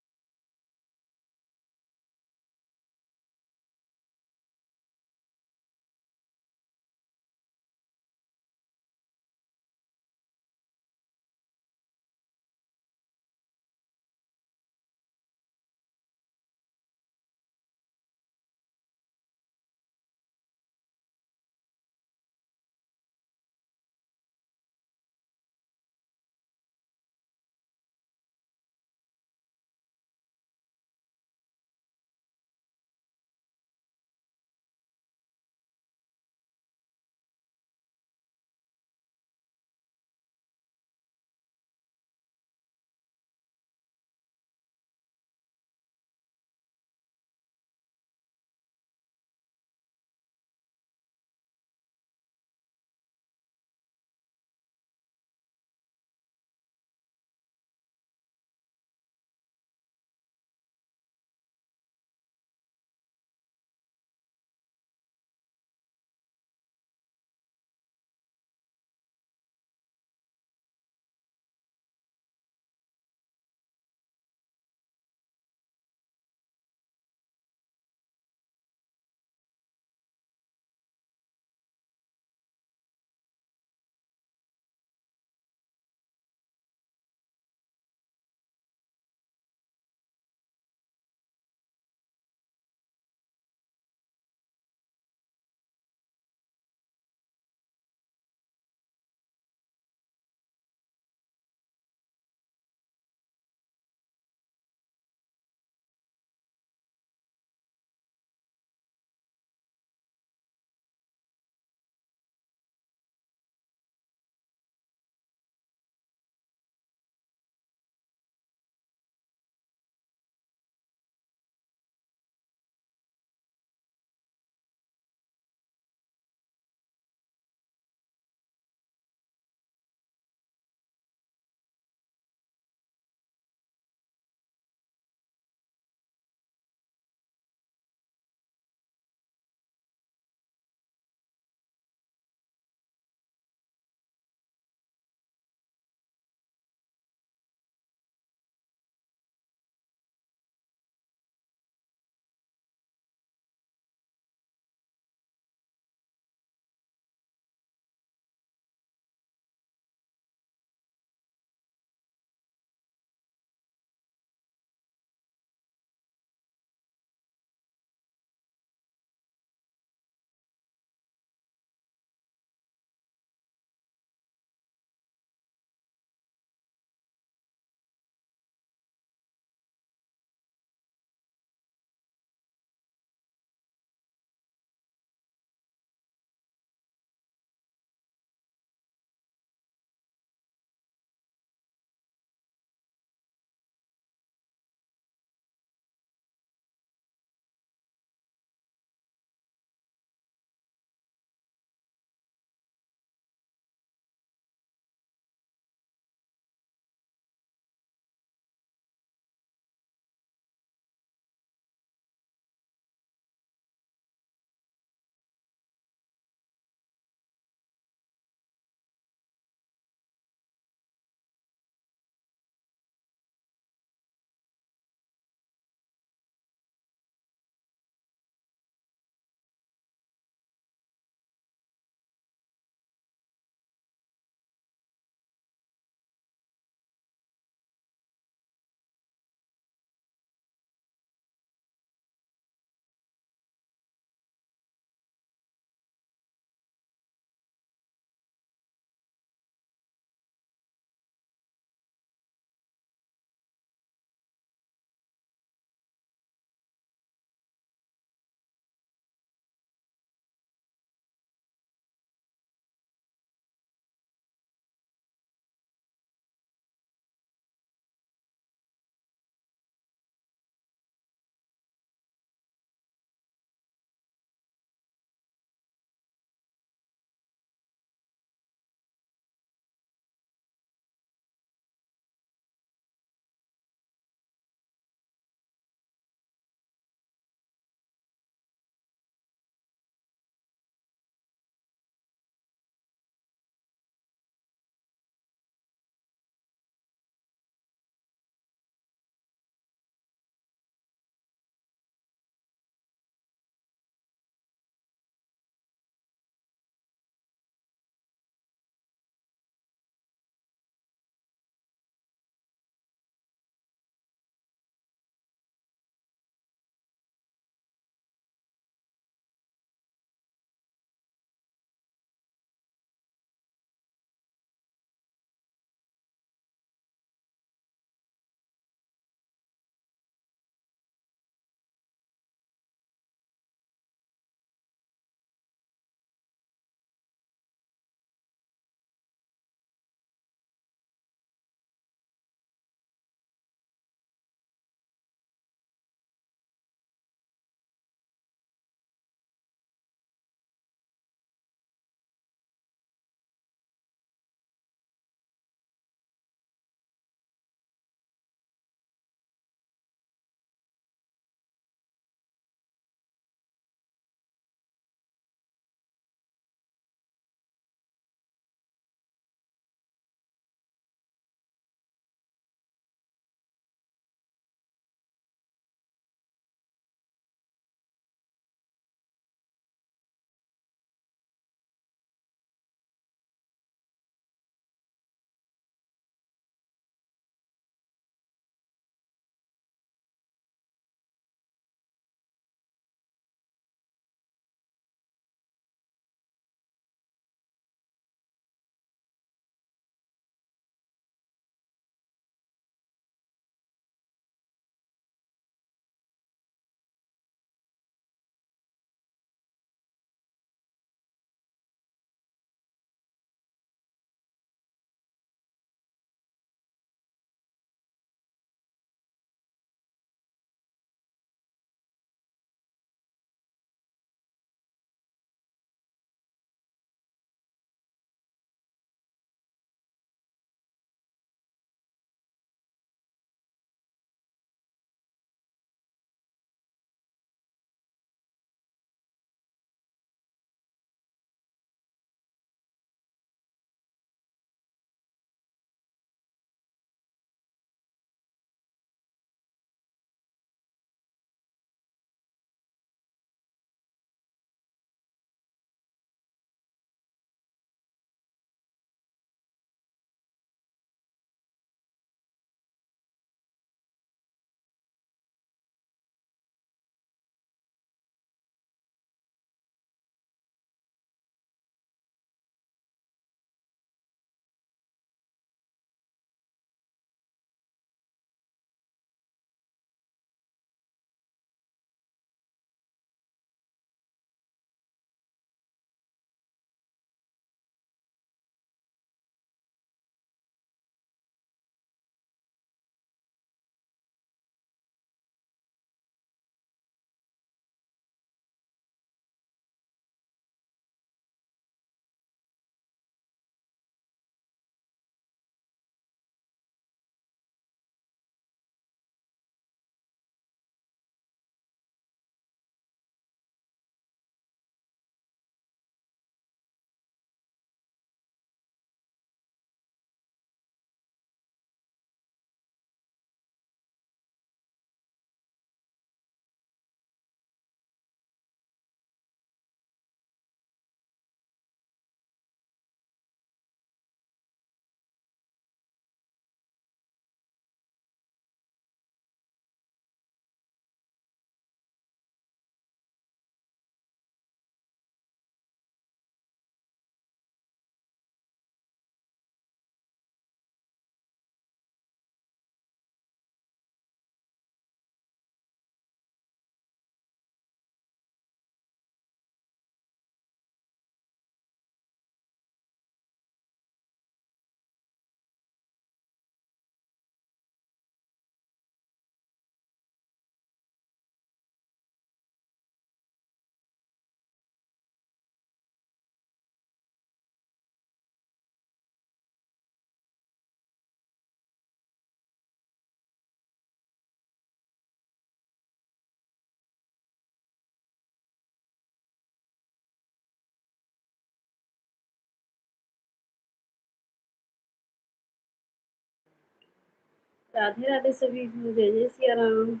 राधे राधे सभी को, जय जय सिया राम।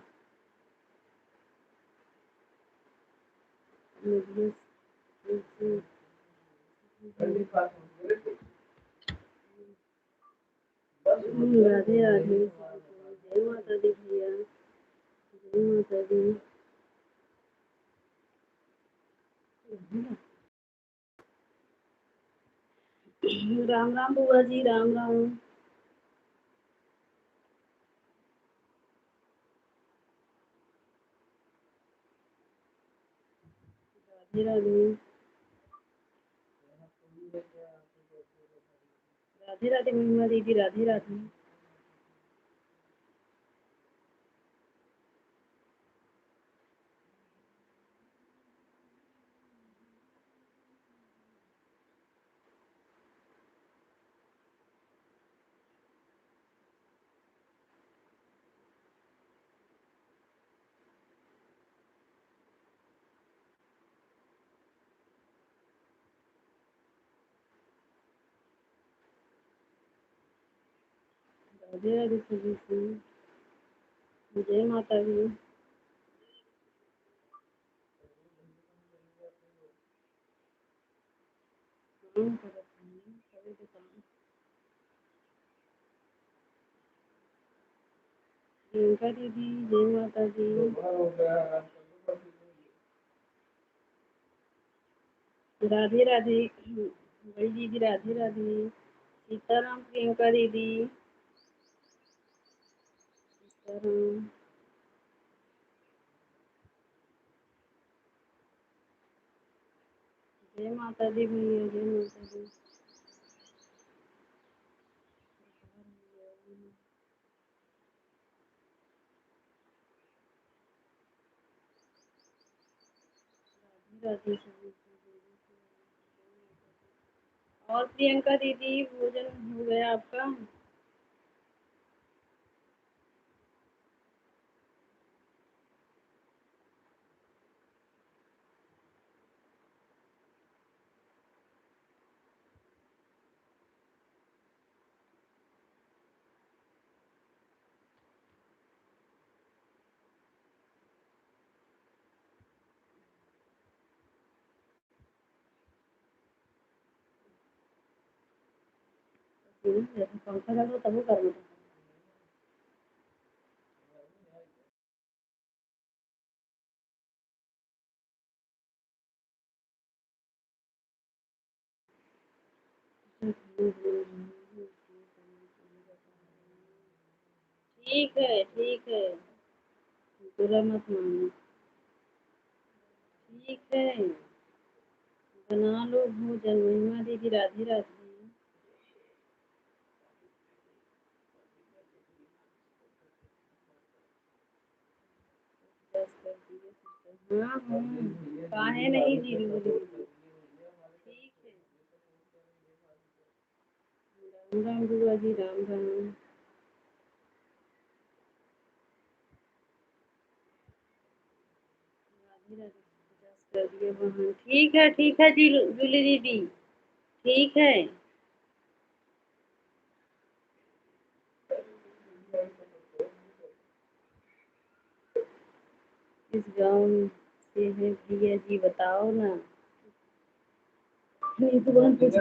राधे राधे, जय माता दी भैया, जय माता दी। राम राम बुआ जी, राम राम। राधे राधे, राधे राधे महिमा दीदी, राधे राधे। राधे राधे सभी को, जय माता दी। काम करत हूँ, करे के काम। प्रियंका दीदी, जय माता दी। राधे राधे, बड़ी दीदी, राधे राधे। सीताराम प्रियंका दीदी, सीताराम। जय माता दी भैया, जय माता दी। राधे सभी को। और प्रियंका दीदी, भोजन हो गया आपका? जैसे पंखा चलो तभी करना। ठीक है, ठीक है, बुरा मत मानो। ठीक है, बना लो भोजन। महिमा दीदी, राधे राधे। बस कर दिए। हाँ काहे नहीं जीरी बोली। ठीक है, राम राम बुआ जी, राम राम। राधे राधे, कर दिए बहन। ठीक है जी, जूली दीदी, ठीक है। किस गाँव से है भैया जी, बताओ ना। नहीं तो बहन पूछ।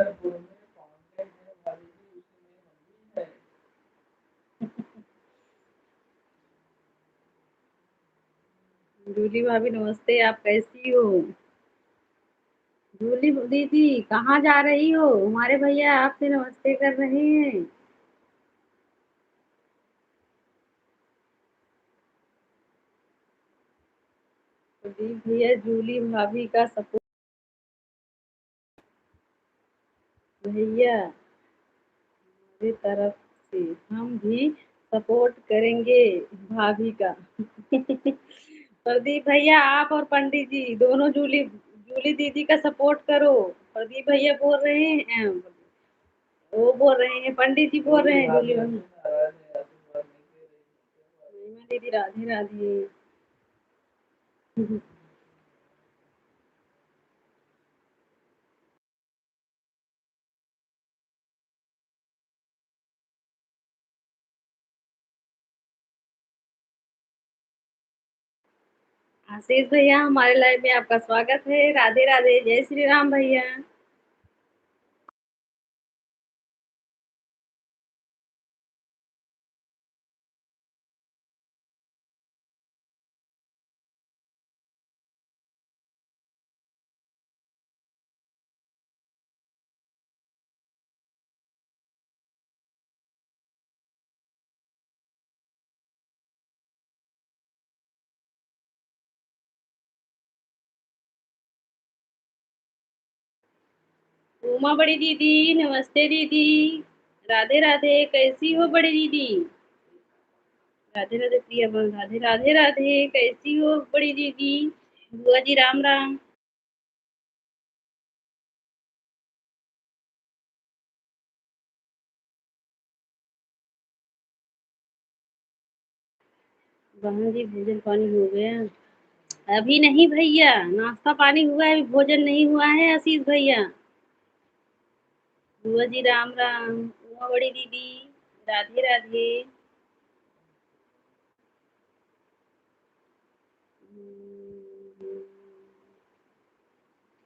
जूली भाभी नमस्ते, आप कैसी हो? जूली दीदी कहाँ जा रही हो? हमारे भैया आपसे नमस्ते कर रहे हैं। प्रदीप भैया जूली भाभी का सपोर्ट। भैया हमारी तरफ से हम भी सपोर्ट करेंगे भाभी का। प्रदीप भैया आप और पंडित जी दोनों जूली जूली दीदी का सपोर्ट करो। प्रदीप भैया बोल रहे हैं, वो बोल रहे हैं, पंडित जी बोल रहे हैं जूली भाभी। महिमा दीदी, राधे राधे। आशीष भैया, हमारे लाइव में आपका स्वागत है। राधे राधे, जय श्री राम भैया। उमा बड़ी दीदी, नमस्ते दीदी। राधे राधे, कैसी हो बड़ी दीदी? राधे राधे प्रिया बहन, राधे राधे राधे, कैसी हो बड़ी दीदी? बुआ जी राम राम। बहन जी, भोजन पानी हो गया? अभी नहीं भैया, नाश्ता पानी हुआ है, अभी भोजन नहीं हुआ है आशीष भैया। बुआ जी राम राम। उमा बड़ी दीदी, राधे राधे।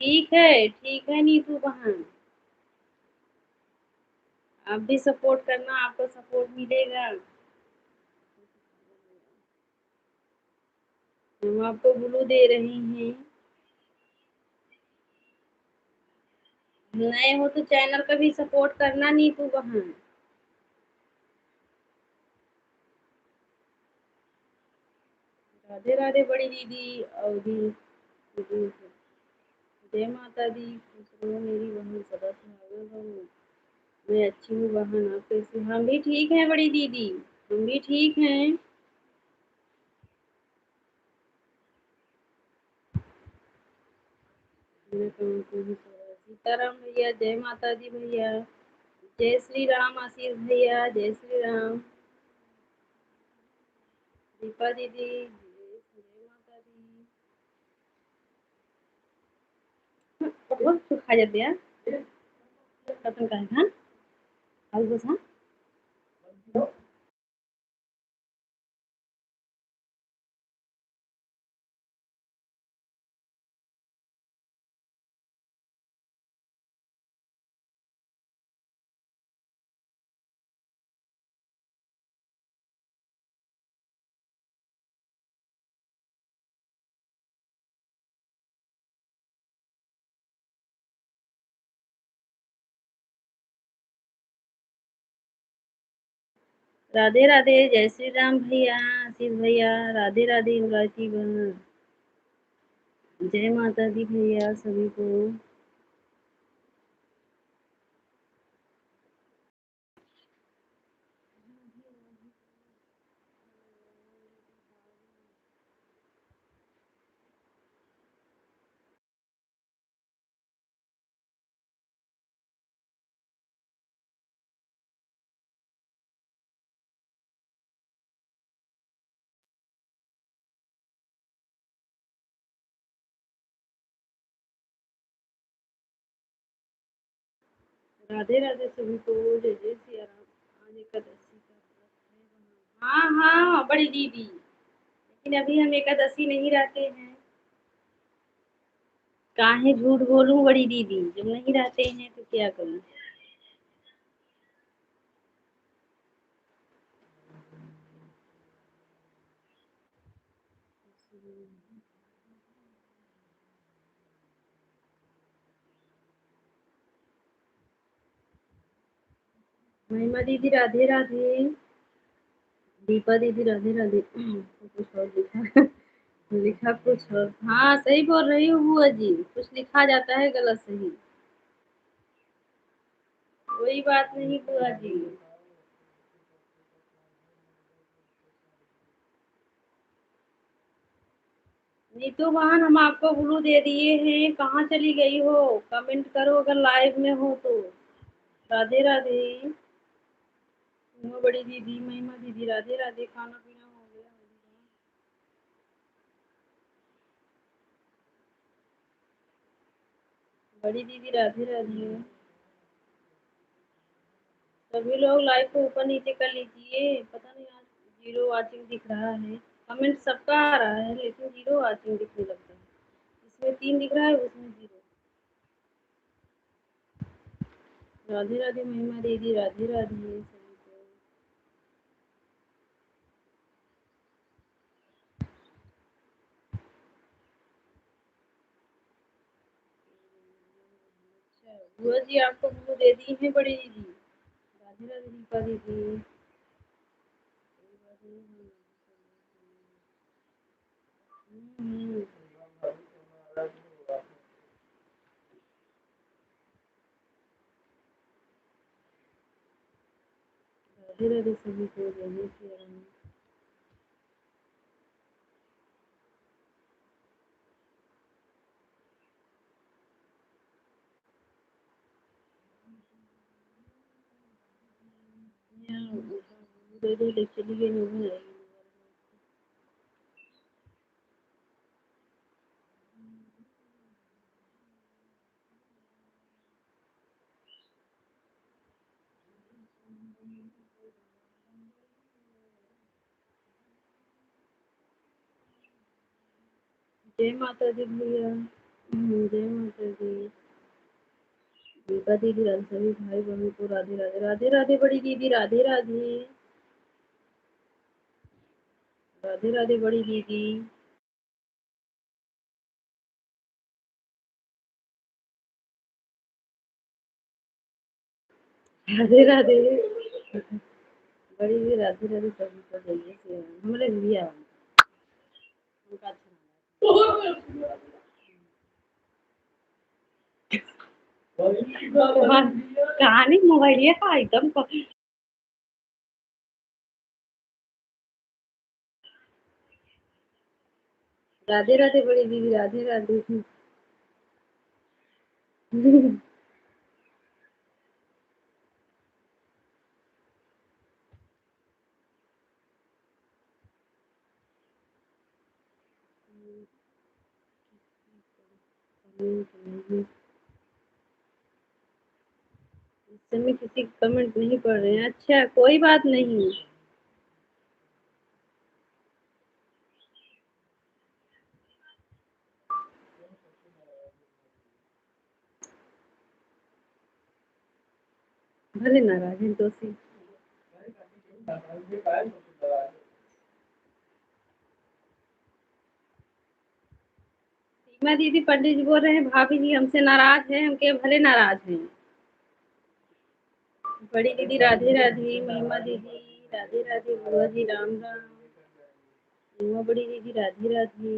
ठीक है नीतू बहन। आप भी सपोर्ट करना, आपको सपोर्ट मिलेगा। हम आपको ब्लू दे रही हैं। नए हो तो चैनल का भी सपोर्ट करना नीतू बहन। राधे राधे बड़ी दीदी। और भी दीदी, जय माता दी, खुश रहो मेरी बहन, सदा सुहागन रहो। मैं अच्छी हूँ बहन, आप कैसी? हम भी ठीक हैं बड़ी दीदी, हम भी ठीक हैं। मैं कहूँ तो भी सीताराम भैया, जय माता दी भैया। जय श्री राम आशीष भैया, जय श्री राम। दीपा दीदी, जय माता दी। बहुत सुखा जाते हैं कतन का है। हाल बस हाँ। राधे राधे, जय श्री राम भैया, आशीष भैया, राधे राधे इमराती बहन। जय माता दी भैया सभी को। राधे राधे सभी को, जय जय सिया राम। आज एकादशी का व्रत है। हाँ हाँ बड़ी दीदी, लेकिन अभी हम एकादशी नहीं रहते हैं। काहे झूठ बोलूं बड़ी दीदी, जब नहीं रहते हैं तो क्या करूं। महिमा दीदी राधे राधे। दीपा दीदी राधे राधे। कुछ और लिखा, लिखा कुछ और। हाँ सही बोल रही हो बुआ जी, कुछ लिखा जाता है गलत सही। कोई बात नहीं बुआ जी। नीतू बहन, हम आपको ब्लू दे दिए हैं, कहाँ चली गई हो? कमेंट करो अगर लाइव में हो तो। राधे राधे। बड़ी दीदी, महिमा दीदी, राधे राधे। खाना पीना हो गया? बड़ी दीदी राधे राधे। सभी लोग लाइव को ऊपर नीचे कर लीजिए, पता नहीं आज जीरो वाचिंग दिख रहा है। कमेंट सबका आ रहा है लेकिन 0 आती दिखने लगता है। इसमें 3 दिख रहा है, उसमें 0। राधे राधे महिमा दीदी, राधे राधे सभी को। अच्छा बुआ जी आपको वो दे दी है बड़ी दीदी। राधे राधे दीपा दीदी। हम्म, राधे राधे सभी को, जय श्री राम। दे दे ले चली गई, नहीं आएगी। जय माता दी भैया। जय माता दी। दीपा दीदी, राधे सभी भाई बहन को राधे राधे। राधे राधे बड़ी दीदी, राधे राधे। राधे राधे बड़ी दीदी। राधे राधे बड़ी दीदी, राधे राधे सभी को, जय श्री राम। हमारे भैया उनका कहानी मोबाइल का एकदम राधे राधे बड़ी दीदी, राधे राधे। इस समय किसी कमेंट नहीं पढ़ रहे हैं। अच्छा कोई बात नहीं। भले नाराज हैं दोषी। सीमा दीदी पंडित जी बोल रहे हैं भाभी जी हमसे नाराज हैं, हम के भले नाराज हैं। बड़ी दीदी राधे राधे, महिमा दीदी राधे राधे, बुआ जी राम राम। महिमा बड़ी दीदी राधे राधे।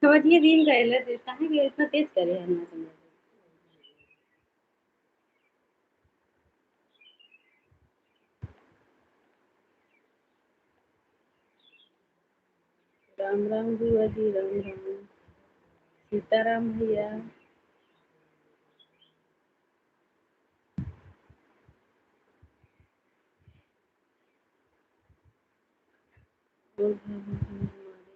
समझिए दिन का एलर्ट देता है कि इतना तेज करे हम ना समझ। राम राम बुआ जी राम राम। सीताराम भैया। और भाभी जी हमारे।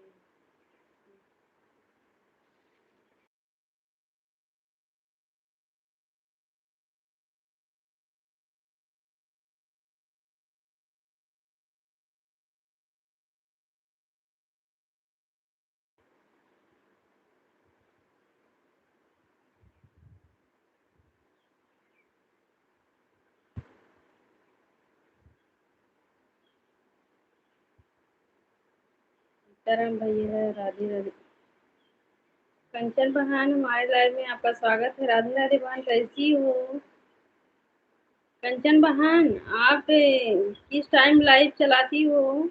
सीताराम भैया राधे राधे। कंचन बहन हमारे लाइव में आपका स्वागत है। राधे राधे बहन, कैसी हो? कंचन बहन आप किस टाइम लाइव चलाती हो?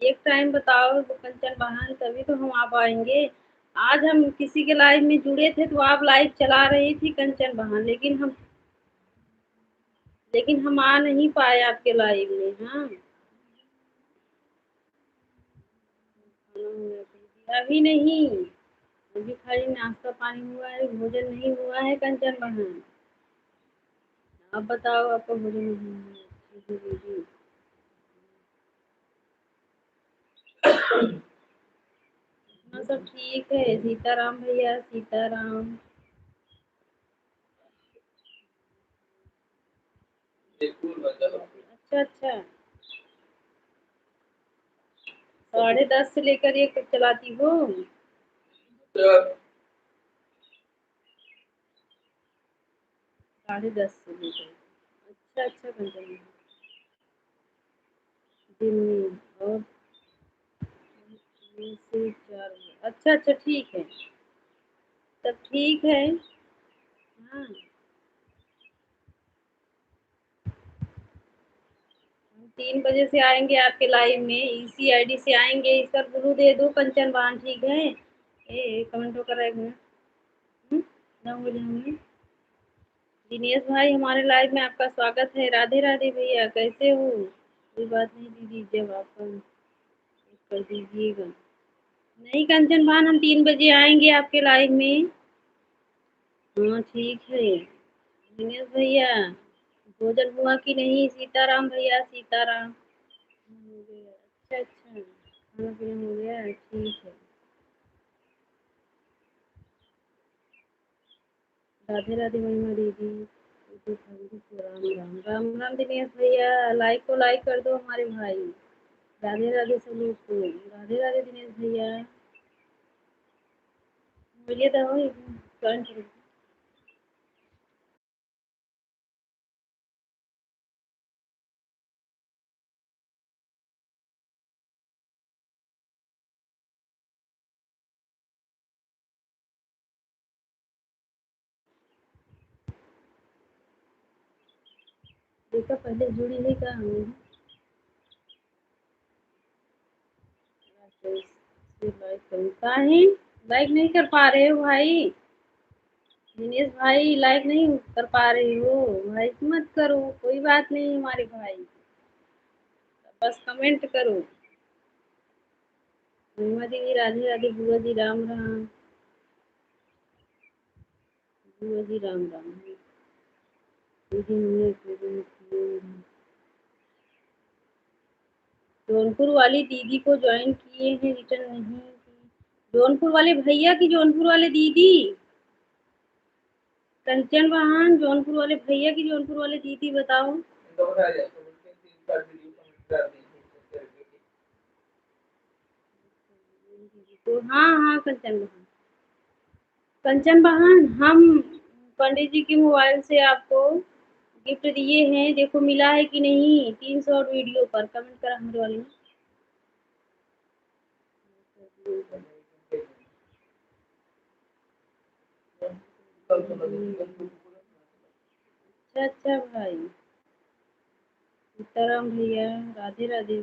एक टाइम बताओ तो कंचन बहन, तभी तो हम आ पाएंगे। आज हम किसी के लाइव में जुड़े थे तो आप लाइव चला रही थी कंचन बहन, लेकिन हम आ नहीं पाए आपके लाइव में। हाँ अभी नहीं, अभी खाली नाश्ता पानी हुआ है, भोजन नहीं हुआ है कंचन बहन। आप बताओ आपका भोजन नहीं हुआ? जी जी जी। हाँ सब ठीक है। सीताराम भैया, सीताराम। अच्छा अच्छा। 10:30 से लेकर ये कब चलाती हो? 10:30 से लेकर। अच्छा अच्छा कंचन, दिन में। और 3 से 4। अच्छा अच्छा ठीक है। तब ठीक है। हाँ, हम 3 बजे से आएंगे आपके लाइव में, इसी आईडी से आएंगे। इस पर ब्लू दे दो कंचन बान, ठीक है? कमेंट होकर एक मिनट। 9 बजे होंगे। दिनेश भाई, हमारे लाइव में आपका स्वागत है। राधे राधे भैया, कैसे हो? कोई बात नहीं दीदी, जब आप कर दीजिएगा। नहीं कंचन भान, हम 3 बजे आएंगे आपके लाइव में। हाँ ठीक है। दिनेश भैया, भोजन हुआ कि नहीं? सीताराम भैया, सीताराम। हो गया। अच्छा अच्छा, खाना पीना हो गया, ठीक है। राधे राधे महिमा दीदी। राम राम राम राम। दिनेश भैया, लाइक को लाइक कर दो हमारे भाई। राधे राधे सलूट को। राधे राधे दिनेश भैया। बोलिए तो हो। देखा, पहले जुड़ी नहीं कहा हमें। लाइक करूँ काहे? लाइक नहीं कर पा रहे हो भाई? दिनेश भाई, लाइक नहीं कर पा रहे हो? लाइक मत करो, कोई बात नहीं हमारे भाई, बस कमेंट करो। महिमा दीदी राधे राधे। बुआ जी राम राम। बुआ जी राम राम। दीदी जौनपुर वाली दीदी को ज्वाइन किए हैं, रिटर्न नहीं की। जौनपुर वाले भैया की जौनपुर वाले दीदी। कंचन बहन, जौनपुर वाले भैया की जौनपुर वाले दीदी बताओ। तो हाँ हाँ कंचन बहन। कंचन बहन, हम पंडित जी के मोबाइल से आपको गिफ्ट दिए हैं, देखो मिला है कि नहीं? 300 वीडियो पर कमेंट करा हमारे वाले ने। अच्छा अच्छा भाई। सीताराम भैया, राधे राधे।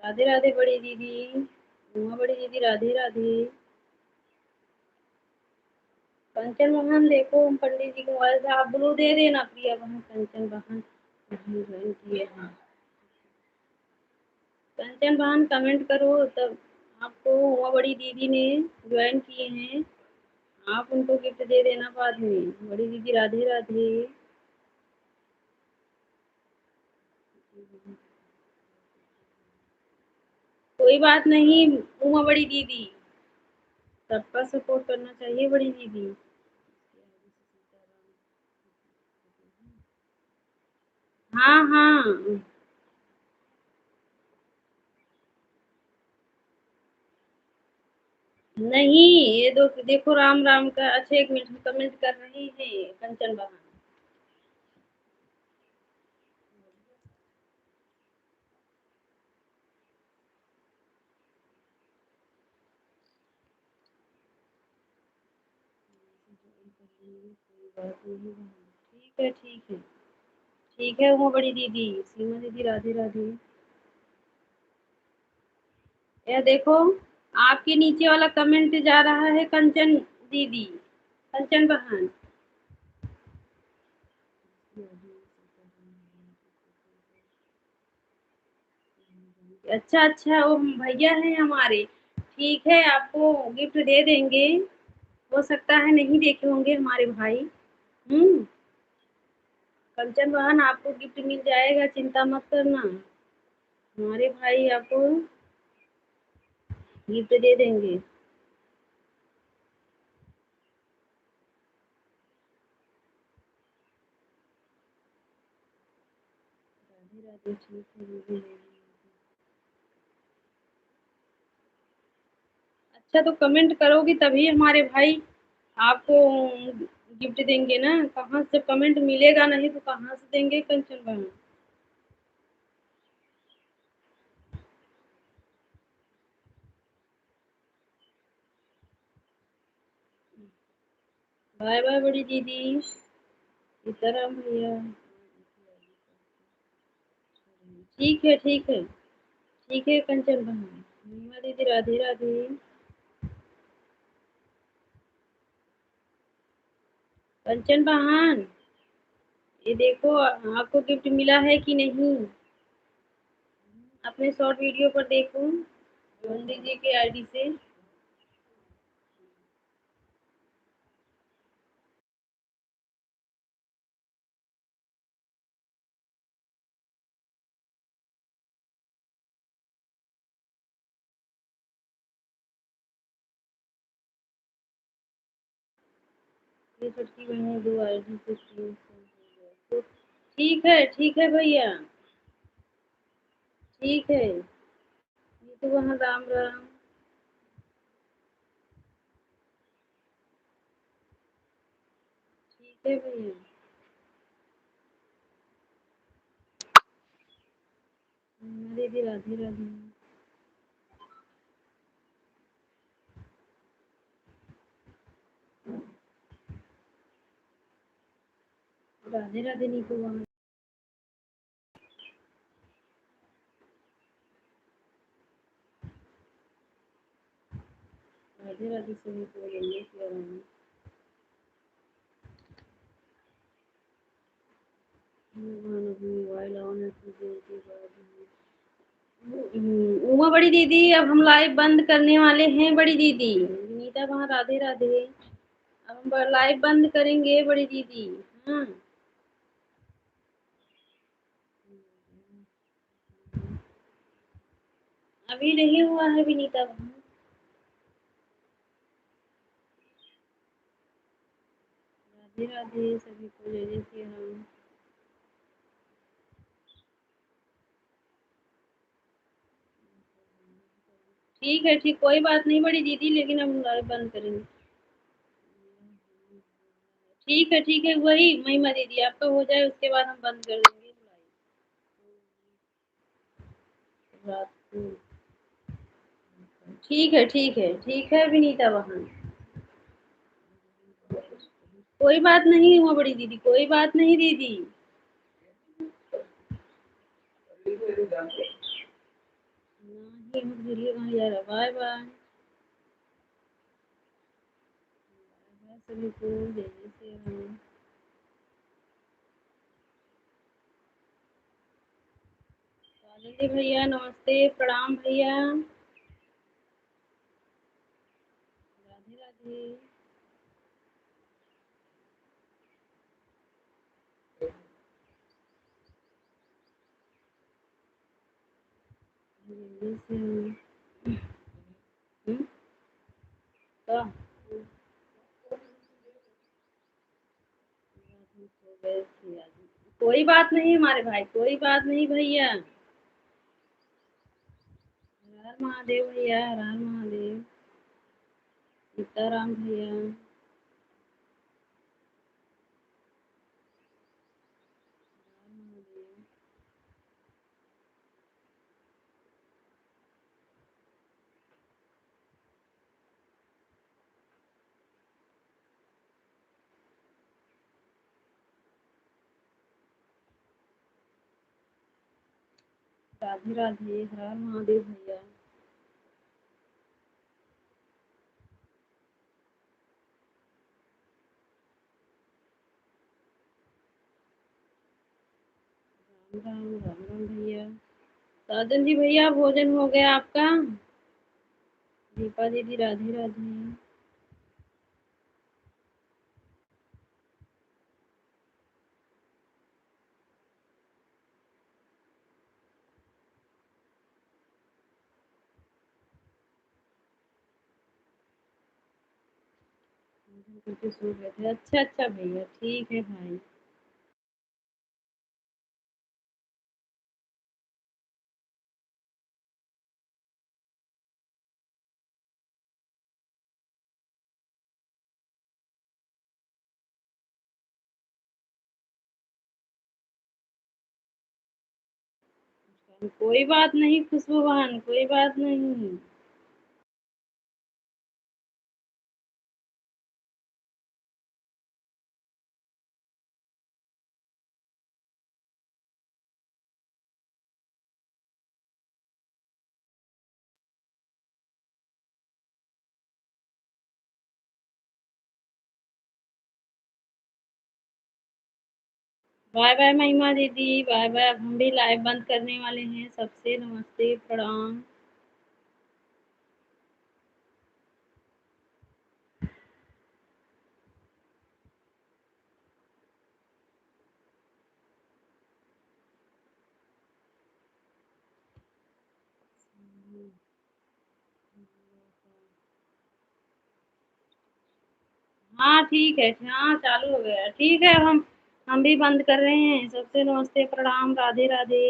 राधे राधे बड़ी दीदी। उमा बड़ी दीदी, राधे राधे। कंचन बहन देखो, हम पंडित जी के मोबाइल से, आप ब्लू दे देना प्रिया बहन। कंचन बहन ज्वाइन किए हैं। कंचन बहन कमेंट करो तब। आपको उमा बड़ी दीदी ने ज्वाइन किए हैं, आप उनको गिफ्ट दे देना बाद में। बड़ी दीदी राधे राधे। कोई बात नहीं उमा बड़ी दीदी, सबका सपोर्ट करना चाहिए बड़ी दीदी। हाँ हाँ। नहीं, ये दो देखो राम राम का। अच्छा, 1 मिनट में कमेंट कर रही है कंचन बहन। ठीक है ठीक है। ठीक है उमा बड़ी दीदी। सीमा दीदी राधे राधे। यह देखो, आपके नीचे वाला कमेंट जा रहा है कंचन दीदी, कंचन बहन। अच्छा अच्छा, वो भैया हैं हमारे। ठीक है, आपको गिफ्ट दे देंगे। हो सकता है नहीं देखे होंगे हमारे भाई। कंचन बहन, आपको गिफ्ट मिल जाएगा, चिंता मत करना। हमारे भाई आपको गिफ्ट दे देंगे। राधे राधे। ठीक है दीदी। अच्छा तो कमेंट करोगी तभी हमारे भाई आपको गिफ्ट देंगे ना। कहाँ से कमेंट मिलेगा नहीं तो कहाँ से देंगे कंचन बहन। बाय बाय बड़ी दीदी। सीताराम भैया। ठीक है ठीक है। ठीक है कंचन बहन। महिमा दीदी राधे राधे। कंचन बहन ये देखो आपको गिफ्ट मिला है कि नहीं। अपने शॉर्ट वीडियो पर देखो पंडित जी के आईडी से। ये छोटकी बहन 2 आईडी से तो ठीक है भैया। ठीक है ये तो वहाँ राम राम। ठीक है भैया। दीदी राधे राधे। राधे राधे नीतू वहाँ। राधे राधे सभी को बोलिए कि मोबाइल ऑन है तो उमा बड़ी दीदी अब हम लाइव बंद करने वाले हैं बड़ी दीदी। नीता वहाँ राधे राधे। अब हम लाइव बंद करेंगे बड़ी दीदी। हाँ अभी नहीं हुआ है विनीता वहाँ। राधे राधे सभी को जय जय श्री राम। ठीक है ठीक कोई बात नहीं बड़ी दीदी लेकिन हम लाइव बंद करेंगे। ठीक है वही महिमा दीदी आपका हो जाए उसके बाद हम बंद कर देंगे रात को। ठीक है विनीता बहन। कोई बात नहीं हुआ बड़ी दीदी कोई बात नहीं दीदी। नहीं हम दिल्ली कहाँ जा रहा। Bye bye. सभी को जय जय श्री राम। राधे भैया नमस्ते प्रणाम भैया। राधे राधे। जय जय श्री राम। हम्म, तो कोई बात नहीं हमारे भाई कोई बात नहीं भैया। हर हर महादेव भैया हर हर महादेव। सीताराम भैया। राधे राधे हर हर महादेव भैया। राम राम भैया। साजन जी भैया भोजन हो गया आपका। दीपा दीदी राधे राधे। भोजन करके सो गए थे। अच्छा भैया ठीक है भाई। कोई बात नहीं खुशबू बहन, कोई बात नहीं। बाय बाय महिमा दीदी, बाय बाय। अब हम भी लाइव बंद करने वाले हैं। सबसे नमस्ते, प्रणाम। हाँ ठीक है, हाँ चालू हो गया। ठीक है, अब हम भी बंद कर रहे हैं। सबसे नमस्ते, प्रणाम, राधे राधे।